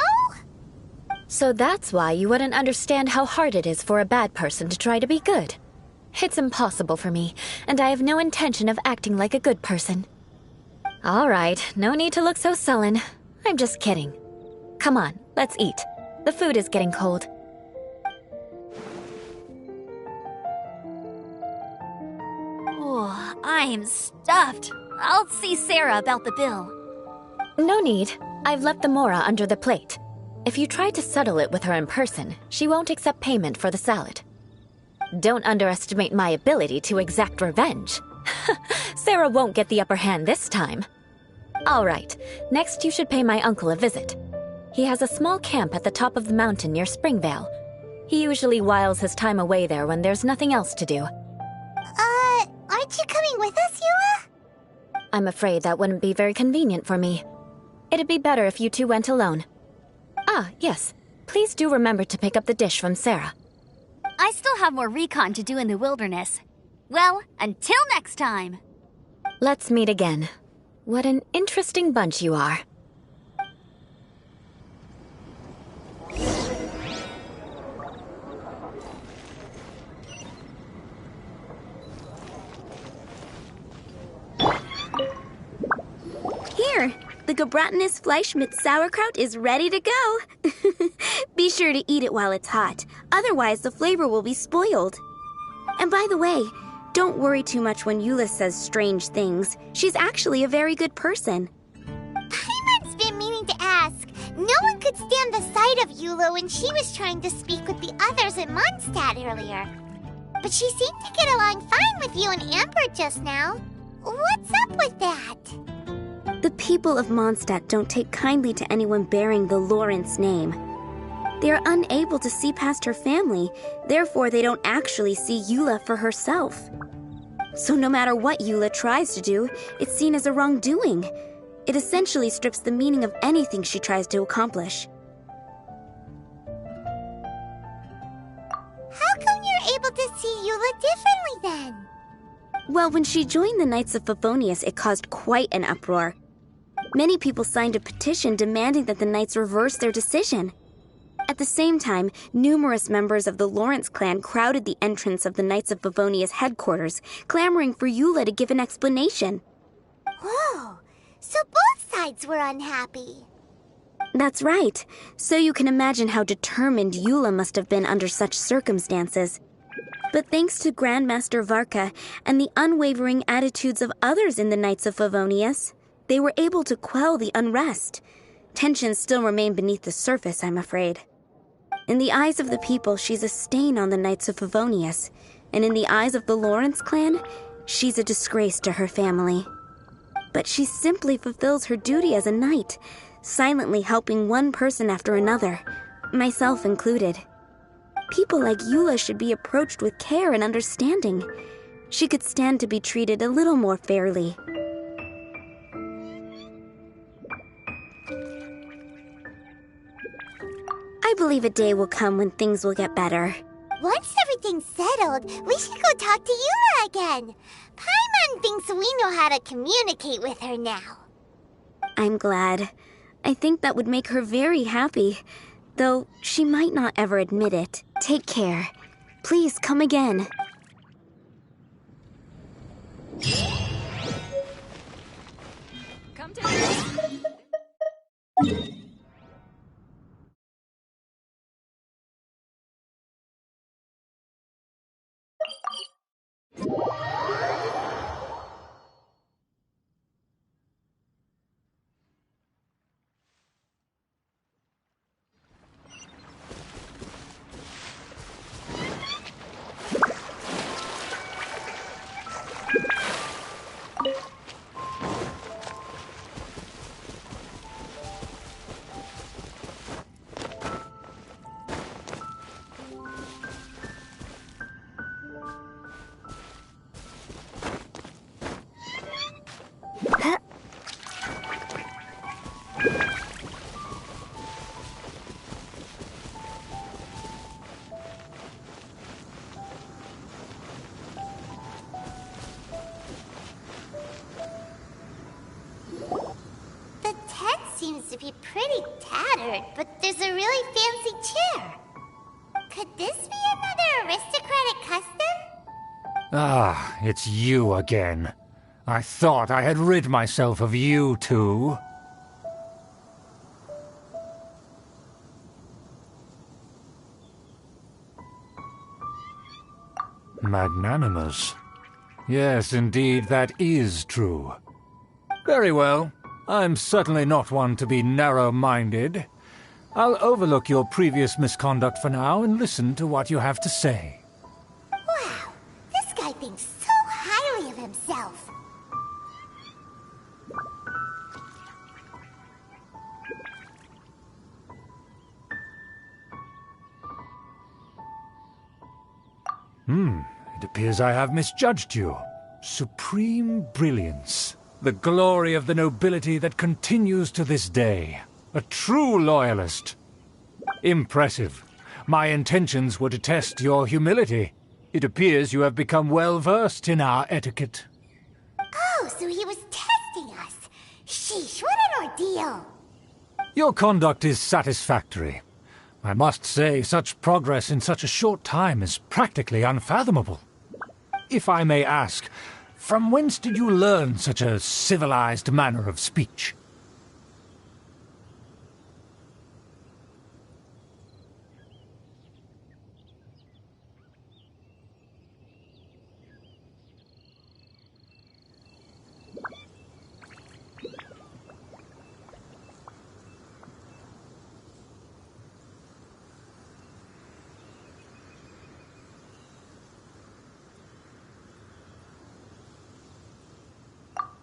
S5: So that's why you wouldn't understand how hard it is for a bad person to try to be good. It's impossible for me, and I have no intention of acting like a good person. All right, no need to look so sullen. I'm just kidding. Come on, let's eat. The food is getting cold.
S4: Oh, I'm stuffed. I'll see Sarah about the bill.
S5: No need. I've left the mora under the plate. If you try to settle it with her in person, she won't accept payment for the salad. Don't underestimate my ability to exact revenge. Sarah won't get the upper hand this time. All right, next you should pay my uncle a visit. He has a small camp at the top of the mountain near Springvale. He usually whiles his time away there when there's nothing else to do.
S2: Aren't you coming with us, Eula?
S5: I'm afraid that wouldn't be very convenient for me. It'd be better if you two went alone. Ah, yes. Please do remember to pick up the dish from Sarah.
S4: I still have more recon to do in the wilderness. Well, until next time.
S5: Let's meet again. What an interesting bunch you are.
S10: Here, the gebratenes Fleisch mit Sauerkraut is ready to go. Be sure to eat it while it's hot, otherwise the flavor will be spoiled. And by the way, don't worry too much when Eula says strange things. She's actually a very good person.
S2: Paimon's been meaning to ask. No one could stand the sight of Eula when she was trying to speak with the others at Mondstadt earlier. But she seemed to get along fine with you and Amber just now. What's up with that?
S10: The people of Mondstadt don't take kindly to anyone bearing the Lawrence name. They are unable to see past her family, therefore they don't actually see Eula for herself. So no matter what Eula tries to do, it's seen as a wrongdoing. It essentially strips the meaning of anything she tries to accomplish.
S2: How come you're able to see Eula differently then?
S10: Well, when she joined the Knights of Favonius, it caused quite an uproar. Many people signed a petition demanding that the Knights reverse their decision. At the same time, numerous members of the Lawrence clan crowded the entrance of the Knights of Favonius headquarters, clamoring for Eula to give an explanation.
S2: Whoa, so both sides were unhappy.
S10: That's right. So you can imagine how determined Eula must have been under such circumstances. But thanks to Grandmaster Varka and the unwavering attitudes of others in the Knights of Favonius, they were able to quell the unrest. Tensions still remain beneath the surface, I'm afraid. In the eyes of the people, she's a stain on the Knights of Favonius, and in the eyes of the Lawrence clan, she's a disgrace to her family. But she simply fulfills her duty as a knight, silently helping one person after another, myself included. People like Eula should be approached with care and understanding. She could stand to be treated a little more fairly. I believe a day will come when things will get better.
S2: Once everything's settled, we should go talk to Eula again. Paimon thinks we know how to communicate with her now.
S10: I'm glad. I think that would make her very happy, though she might not ever admit it. Take care. Please come again.
S6: Come down.
S2: Seems to be pretty tattered, but there's a really fancy chair. Could this be another aristocratic custom?
S3: Ah, it's you again. I thought I had rid myself of you two. Magnanimous. Yes, indeed, that is true. Very well. I'm certainly not one to be narrow-minded. I'll overlook your previous misconduct for now and listen to what you have to say.
S2: Wow, this guy thinks so highly of himself.
S3: It appears I have misjudged you. Supreme brilliance. The glory of the nobility that continues to this day. A true loyalist. Impressive. My intentions were to test your humility. It appears you have become well versed in our etiquette.
S2: Oh, so he was testing us. Sheesh, what an ordeal.
S3: Your conduct is satisfactory. I must say, such progress in such a short time is practically unfathomable. If I may ask, from whence did you learn such a civilized manner of speech?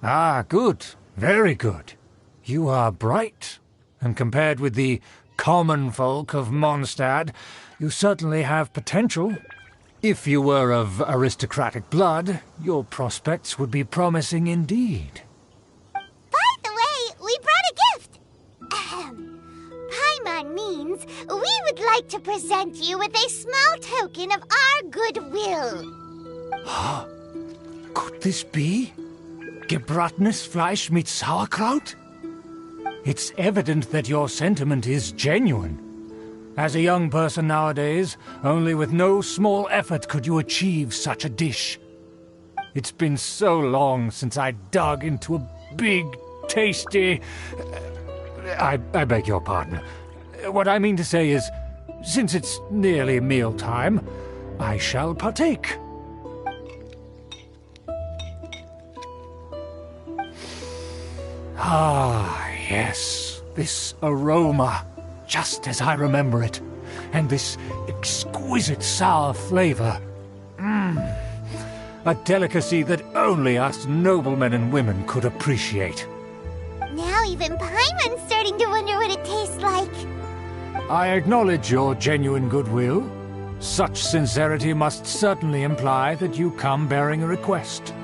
S3: Ah, good. Very good. You are bright, and compared with the common folk of Mondstadt, you certainly have potential. If you were of aristocratic blood, your prospects would be promising indeed.
S2: By the way, we brought a gift. Paimon means we would like to present you with a small token of our goodwill.
S3: Could this be? Gebratenes Fleisch mit Sauerkraut? It's evident that your sentiment is genuine. As a young person nowadays, only with no small effort could you achieve such a dish. It's been so long since I dug into a big, tasty... I beg your pardon. What I mean to say is, since it's nearly mealtime, I shall partake. Ah, yes, this aroma, just as I remember it, and this exquisite sour flavor. A delicacy that only us noblemen and women could appreciate.
S2: Now even Paimon's starting to wonder what it tastes like.
S3: I acknowledge your genuine goodwill. Such sincerity must certainly imply that you come bearing a request.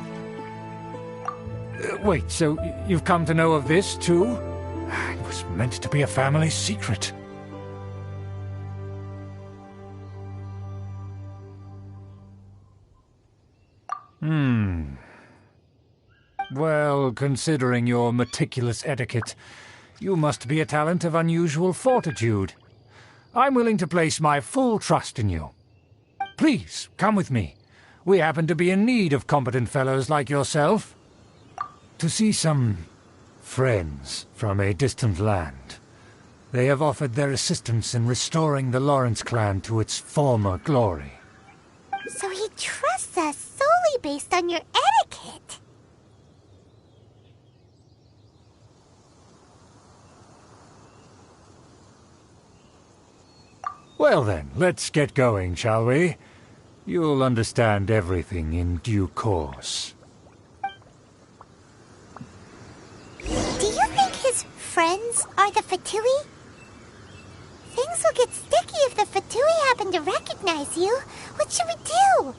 S3: Wait, so you've come to know of this, too? It was meant to be a family secret. Well, considering your meticulous etiquette, you must be a talent of unusual fortitude. I'm willing to place my full trust in you. Please, come with me. We happen to be in need of competent fellows like yourself. To see some friends from a distant land. They have offered their assistance in restoring the Lawrence clan to its former glory.
S2: So he trusts us solely based on your etiquette.
S3: Well then, let's get going, shall we? You'll understand everything in due course.
S2: Do you think his friends are the Fatui? Things will get sticky if the Fatui happen to recognize you. What should we do?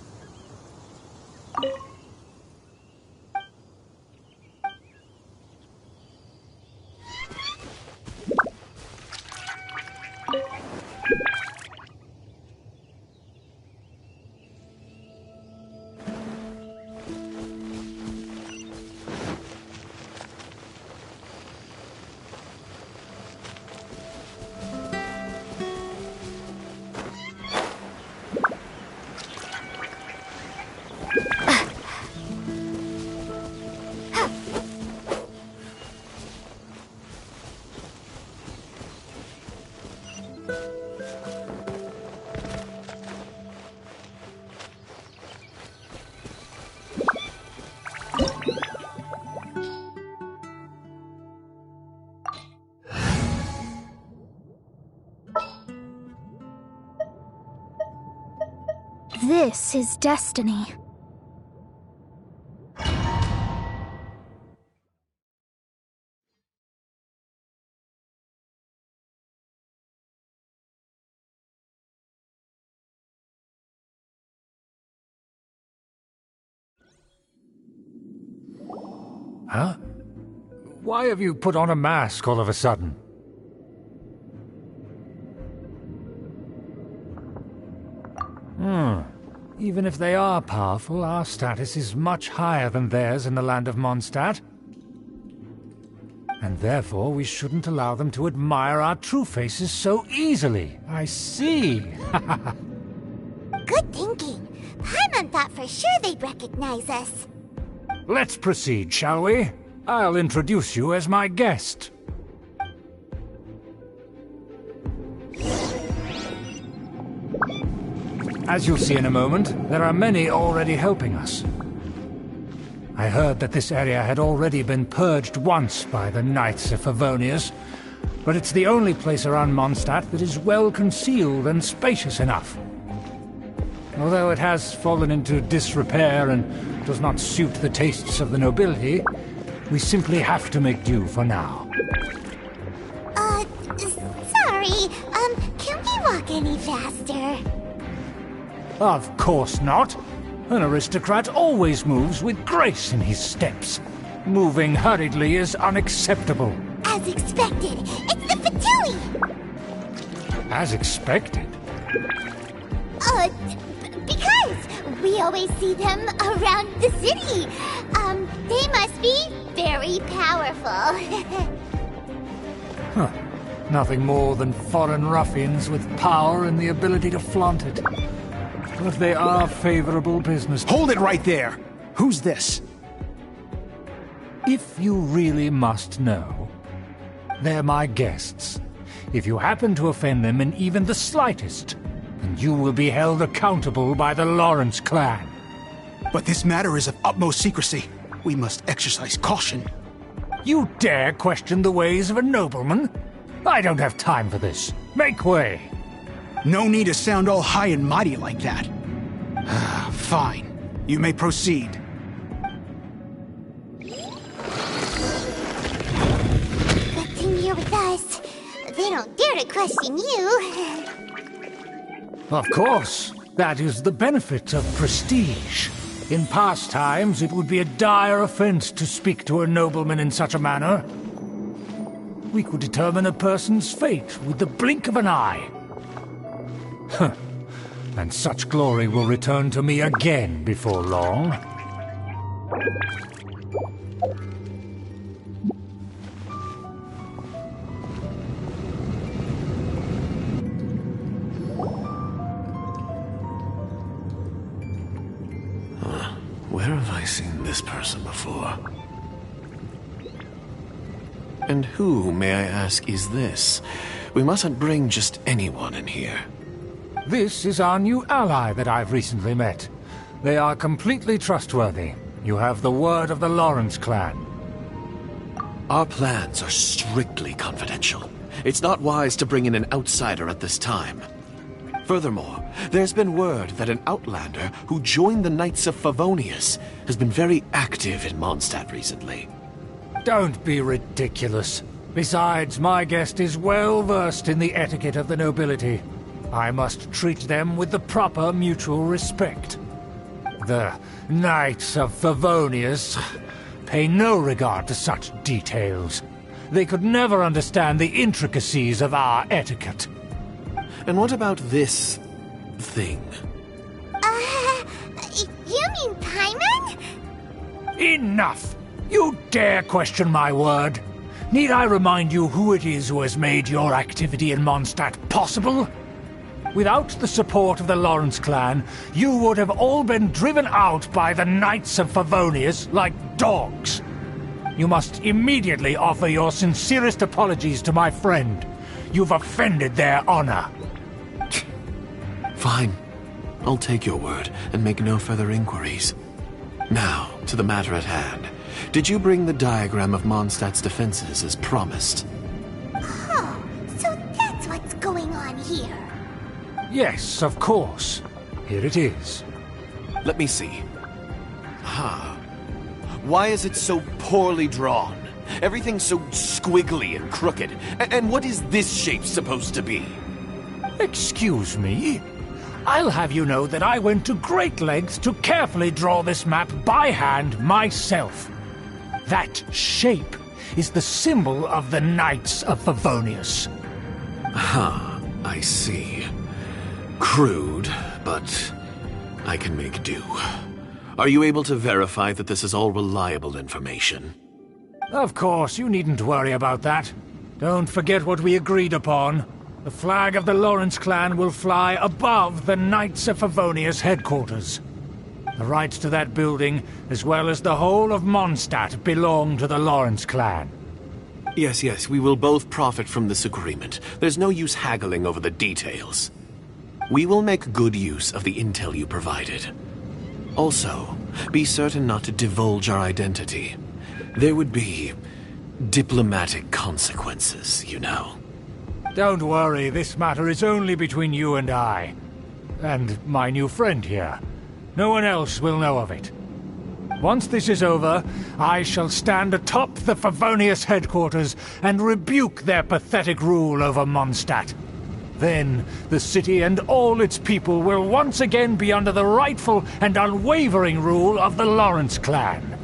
S11: This is destiny.
S3: Huh? Why have you put on a mask all of a sudden? Even if they are powerful, our status is much higher than theirs in the land of Mondstadt. And therefore we shouldn't allow them to admire our true faces so easily. I see.
S2: Good thinking. Paimon thought for sure they'd recognize us.
S3: Let's proceed, shall we? I'll introduce you as my guest. As you'll see in a moment, there are many already helping us. I heard that this area had already been purged once by the Knights of Favonius, but it's the only place around Mondstadt that is well concealed and spacious enough. Although it has fallen into disrepair and does not suit the tastes of the nobility, we simply have to make do for now.
S2: Sorry, can we walk any faster?
S3: Of course not. An aristocrat always moves with grace in his steps. Moving hurriedly is unacceptable.
S2: As expected, it's the Fatui!
S3: As expected?
S2: Because we always see them around the city. They must be very powerful.
S3: Huh. Nothing more than foreign ruffians with power and the ability to flaunt it. But they are favorable business.
S8: Hold it right there! Who's this?
S3: If you really must know, they're my guests. If you happen to offend them in even the slightest, then you will be held accountable by the Lawrence clan.
S8: But this matter is of utmost secrecy. We must exercise caution.
S3: You dare question the ways of a nobleman? I don't have time for this. Make way!
S8: No need to sound all high and mighty like that. Fine. You may proceed.
S2: Good thing you're with us. They don't dare to question you.
S3: Of course. That is the benefit of prestige. In past times, it would be a dire offense to speak to a nobleman in such a manner. We could determine a person's fate with the blink of an eye. Huh. And such glory will return to me again before long.
S12: Where have I seen this person before? And who, may I ask, is this? We mustn't bring just anyone in here.
S3: This is our new ally that I've recently met. They are completely trustworthy. You have the word of the Lawrence clan.
S12: Our plans are strictly confidential. It's not wise to bring in an outsider at this time. Furthermore, there's been word that an outlander who joined the Knights of Favonius has been very active in Mondstadt recently.
S3: Don't be ridiculous. Besides, my guest is well versed in the etiquette of the nobility. I must treat them with the proper mutual respect. The Knights of Favonius pay no regard to such details. They could never understand the intricacies of our etiquette.
S12: And what about this thing?
S2: You mean Paimon?
S3: Enough! You dare question my word? Need I remind you who it is who has made your activity in Mondstadt possible? Without the support of the Lawrence clan, you would have all been driven out by the Knights of Favonius like dogs. You must immediately offer your sincerest apologies to my friend. You've offended their honor.
S12: Fine. I'll take your word and make no further inquiries. Now, to the matter at hand. Did you bring the diagram of Mondstadt's defenses as promised?
S2: Oh, so that's what's going on here.
S3: Yes, of course. Here it is.
S12: Let me see. Why is it so poorly drawn? Everything's so squiggly and crooked. And what is this shape supposed to be?
S3: Excuse me? I'll have you know that I went to great lengths to carefully draw this map by hand myself. That shape is the symbol of the Knights of Favonius.
S12: I see. Crude, but I can make do. Are you able to verify that this is all reliable information?
S3: Of course, you needn't worry about that. Don't forget what we agreed upon. The flag of the Lawrence clan will fly above the Knights of Favonius headquarters. The rights to that building, as well as the whole of Mondstadt, belong to the Lawrence clan.
S12: Yes, we will both profit from this agreement. There's no use haggling over the details. We will make good use of the intel you provided. Also, be certain not to divulge our identity. There would be diplomatic consequences, you know.
S3: Don't worry, this matter is only between you and I. And my new friend here. No one else will know of it. Once this is over, I shall stand atop the Favonius headquarters and rebuke their pathetic rule over Mondstadt. Then, the city and all its people will once again be under the rightful and unwavering rule of the Lawrence clan.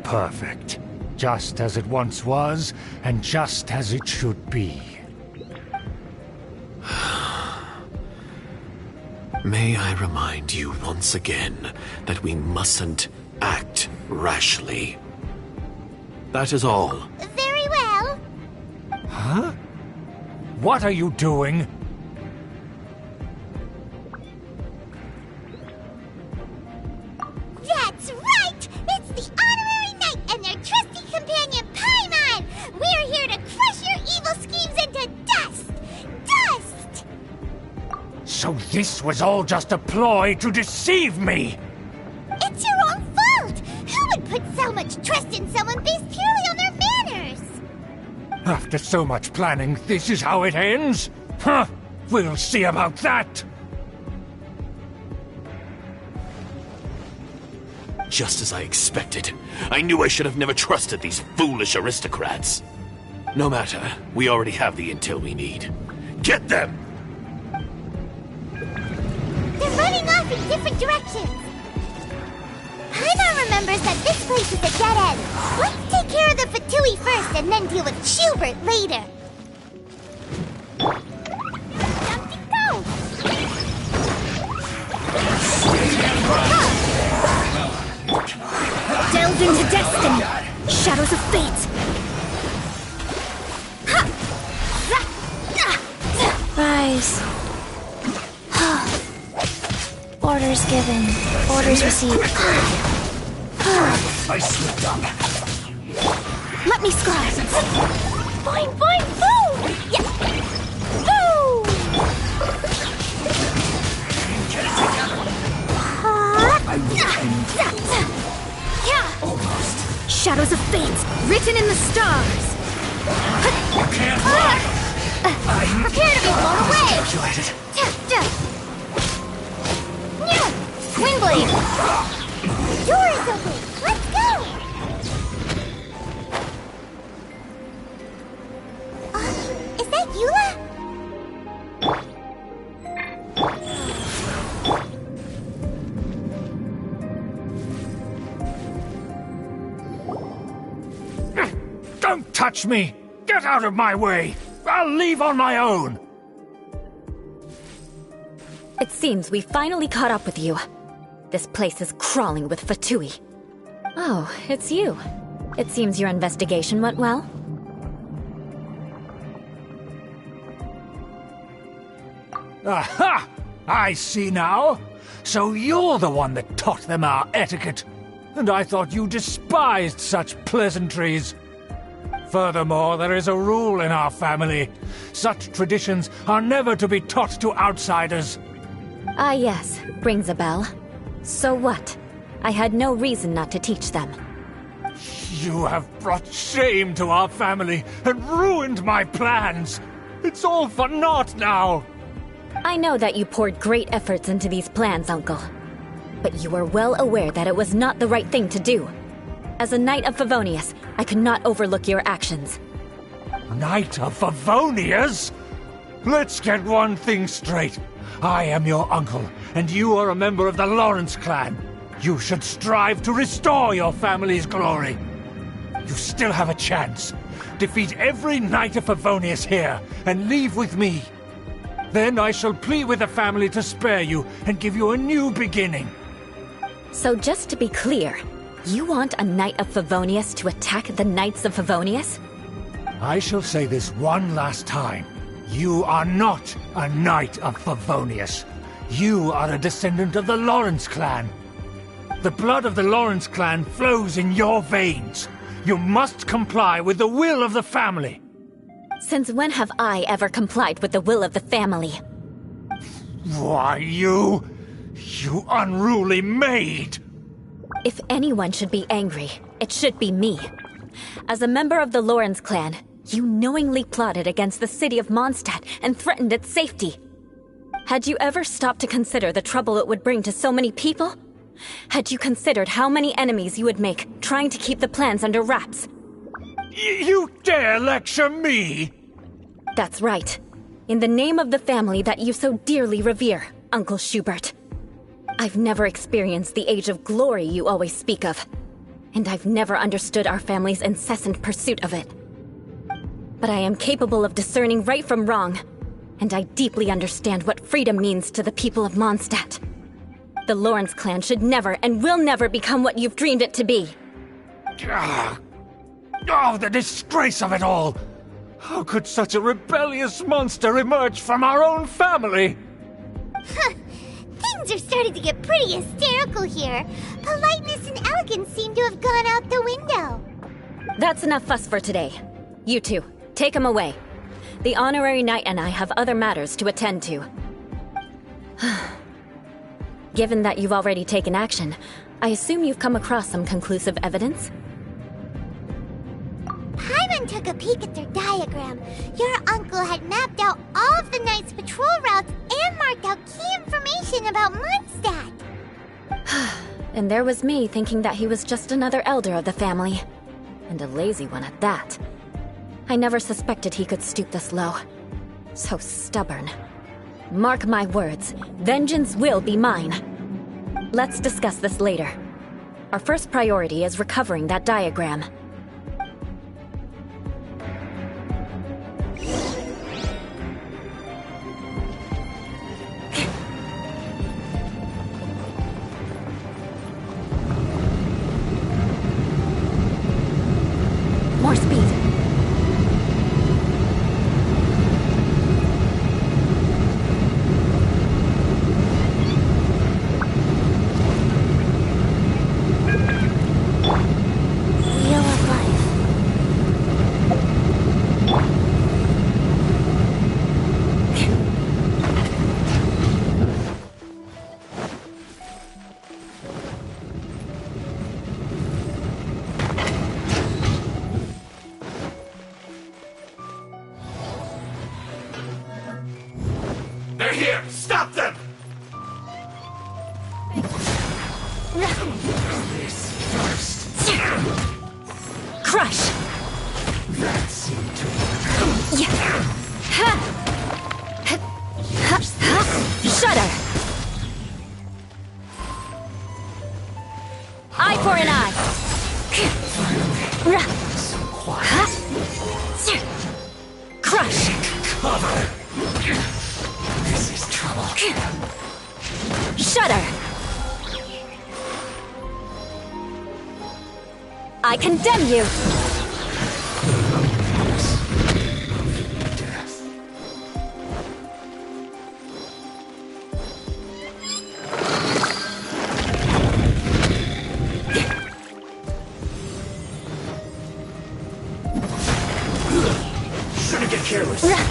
S3: Perfect. Just as it once was, and just as it should be.
S12: May I remind you once again that we mustn't act rashly. That is all.
S2: Very well.
S3: Huh? What are you doing?
S2: That's right! It's the Honorary Knight and their trusty companion, Paimon! We're here to crush your evil schemes into dust! Dust!
S3: So this was all just a ploy to deceive me!
S2: It's your own fault! Who would put so much trust in someone based purely on their manners?
S3: After so much planning, this is how it ends? Huh! We'll see about that!
S12: Just as I expected. I knew I should have never trusted these foolish aristocrats. No matter, we already have the intel we need. Get them!
S2: They're running off in different directions. Paimon remembers that this place is a dead end. Let's take care of the Fatui first and then deal with Schubert later. Jumping go!
S11: Delve into destiny! Shadows of fate! Rise. Orders given. Orders received.
S3: I slipped up.
S11: Let me slide. Boing, boing, boom! Yeah. Boom!
S3: Almost.
S11: Shadows of fate, written in the stars.
S3: You can't run!
S2: Prepare to be blown away!
S3: Calculated.
S2: Windblade! The door is open! Let's go! Is that Eula?
S3: Don't touch me! Get out of my way! I'll leave on my own!
S5: It seems we finally caught up with you. This place is crawling with Fatui. Oh, it's you. It seems your investigation went well.
S3: Aha! I see now. So you're the one that taught them our etiquette. And I thought you despised such pleasantries. Furthermore, there is a rule in our family. Such traditions are never to be taught to outsiders.
S5: Ah yes, rings a bell. So what? I had no reason not to teach them.
S3: You have brought shame to our family and ruined my plans. It's all for naught now.
S5: I know that you poured great efforts into these plans, Uncle. But you were well aware that it was not the right thing to do. As a Knight of Favonius, I could not overlook your actions.
S3: Knight of Favonius? Let's get one thing straight. I am your uncle, and you are a member of the Lawrence clan. You should strive to restore your family's glory. You still have a chance. Defeat every Knight of Favonius here, and leave with me. Then I shall plead with the family to spare you and give you a new beginning.
S5: So just to be clear, you want a Knight of Favonius to attack the Knights of Favonius?
S3: I shall say this one last time. You are not a Knight of Favonius. You are a descendant of the Lawrence clan. The blood of the Lawrence clan flows in your veins. You must comply with the will of the family.
S5: Since when have I ever complied with the will of the family?
S3: Why, you unruly maid!
S5: If anyone should be angry, it should be me. As a member of the Lawrence clan, you knowingly plotted against the city of Mondstadt and threatened its safety. Had you ever stopped to consider the trouble it would bring to so many people? Had you considered how many enemies you would make trying to keep the plans under wraps?
S3: You dare lecture me?
S5: That's right. In the name of the family that you so dearly revere, Uncle Schubert. I've never experienced the age of glory you always speak of. And I've never understood our family's incessant pursuit of it. But I am capable of discerning right from wrong, and I deeply understand what freedom means to the people of Mondstadt. The Lawrence clan should never and will never become what you've dreamed it to be.
S3: Oh, the disgrace of it all! How could such a rebellious monster emerge from our own family?
S2: Things are starting to get pretty hysterical here. Politeness and elegance seem to have gone out the window.
S5: That's enough fuss for today. You two, take him away. The honorary knight and I have other matters to attend to. Given that you've already taken action, I assume you've come across some conclusive evidence?
S2: Paimon took a peek at their diagram. Your uncle had mapped out all of the Knight's patrol routes and marked out key information about Mondstadt.
S5: And there was me thinking that he was just another elder of the family. And a lazy one at that. I never suspected he could stoop this low. So stubborn. Mark my words, vengeance will be mine. Let's discuss this later. Our first priority is recovering that diagram. More speed.
S11: Wheel of life.
S12: They're here! Stop them!
S3: This first.
S5: Crush!
S3: That seemed to
S5: Yeah. Ha! Ha! Ha! Ha! Shudder! Eye for an eye! Ra! Ha! Crush!
S3: cover. This is trouble.
S5: Shudder! I condemn you!
S3: Death. Shouldn't get careless.
S5: Yeah.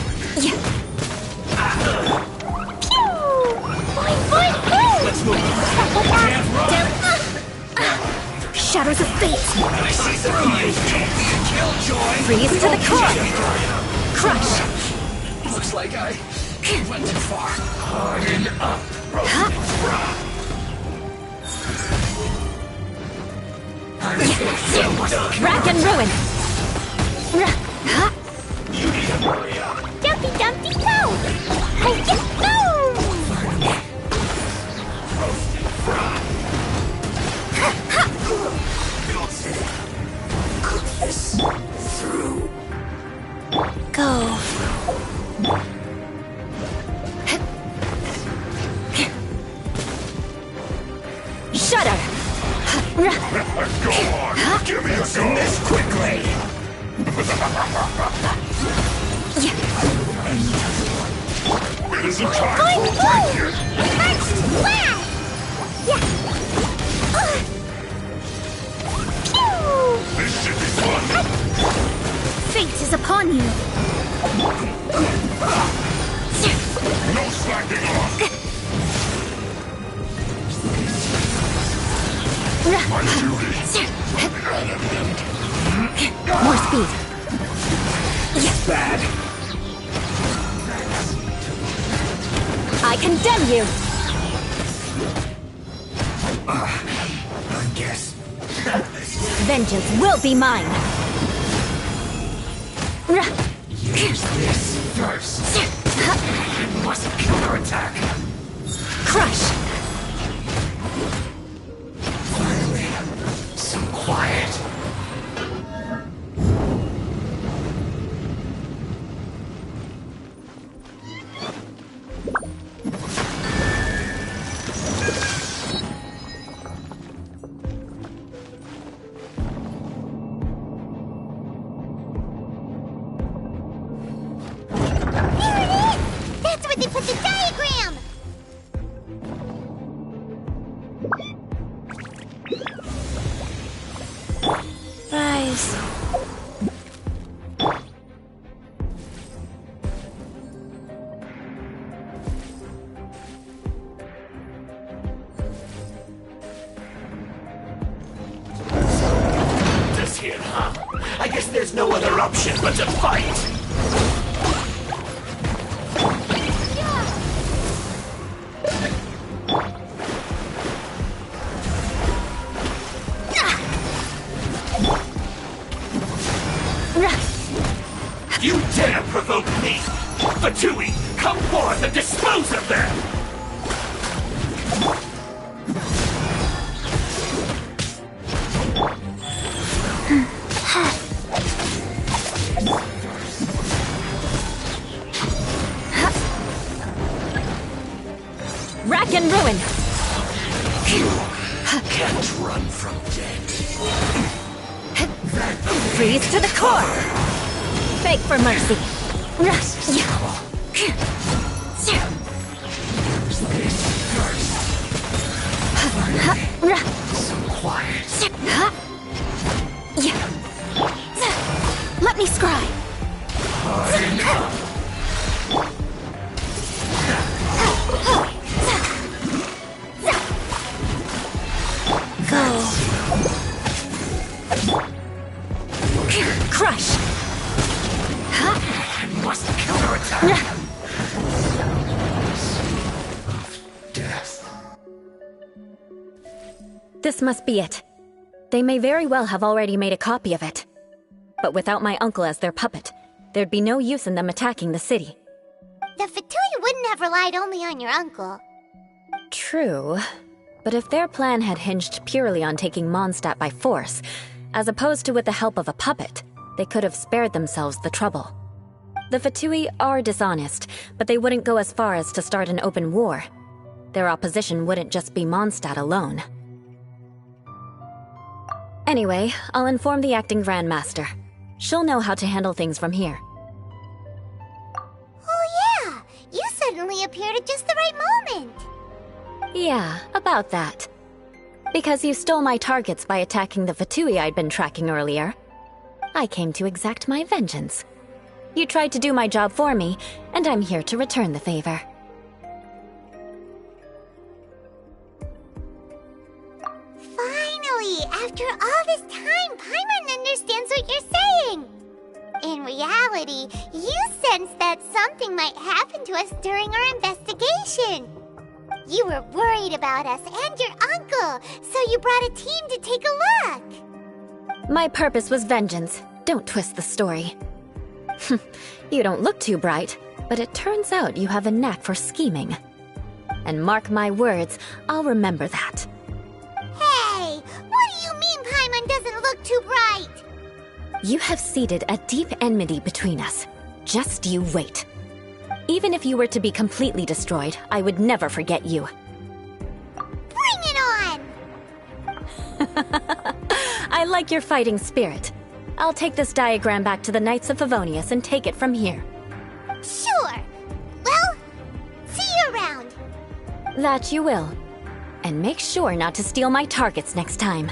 S3: Let's move. Can't run.
S11: Shadows of fate.
S3: I see surprise. Killjoy.
S5: Freeze to the core! Crush!
S3: Looks like I went too far. Harden up.
S5: Rack and ruin!
S3: You need to hurry up.
S2: Dumpty Dumpty Go! Hi-ya! Boom!
S3: Roasted fry. Cook this through.
S11: Go.
S5: Shudder!
S3: Go on. Give me a go. This quickly. It isn't time for thank you.
S2: First blast! Yeah! Pew!
S3: This should be fun.
S11: Fate is upon you.
S3: No slacking off. My duty.
S5: More speed!
S3: Bad.
S5: I condemn you!
S3: I guess.
S5: Vengeance will be mine!
S3: Use this first. Must counterattack.
S5: Crush!
S3: Finally, some quiet.
S2: There it is! That's where they put the diagram!
S11: Rise.
S12: This here, huh? I guess there's no other option but to fight!
S5: Rack and ruin!
S9: Can't run from death.
S5: Freeze to the core! Beg for mercy!
S9: So quiet.
S5: Let me scry! Crush!
S9: I must counterattack. Death.
S5: This must be it. They may very well have already made a copy of it. But without my uncle as their puppet, there'd be no use in them attacking the city.
S2: The Fatui wouldn't have relied only on your uncle.
S5: True. But if their plan had hinged purely on taking Mondstadt by force, as opposed to with the help of a puppet, they could have spared themselves the trouble. The Fatui are dishonest, but they wouldn't go as far as to start an open war. Their opposition wouldn't just be Mondstadt alone. Anyway, I'll inform the acting Grandmaster. She'll know how to handle things from here.
S2: Oh yeah! You suddenly appeared at just the right moment!
S5: Yeah, about that. Because you stole my targets by attacking the Fatui I'd been tracking earlier, I came to exact my vengeance. You tried to do my job for me, and I'm here to return the favor.
S2: Finally! After all this time, Paimon understands what you're saying! In reality, you sensed that something might happen to us during our investigation. You were worried about us and your uncle, so you brought a team to take a look.
S5: My purpose was vengeance. Don't twist the story. You don't look too bright, but it turns out you have a knack for scheming. And mark my words, I'll remember that.
S2: Hey, what do you mean Paimon doesn't look too bright?
S5: You have seeded a deep enmity between us. Just you wait. Even if you were to be completely destroyed, I would never forget you.
S2: Bring it on!
S5: I like your fighting spirit. I'll take this diagram back to the Knights of Favonius and take it from here.
S2: Sure. Well, see you around.
S5: That you will. And make sure not to steal my targets next time.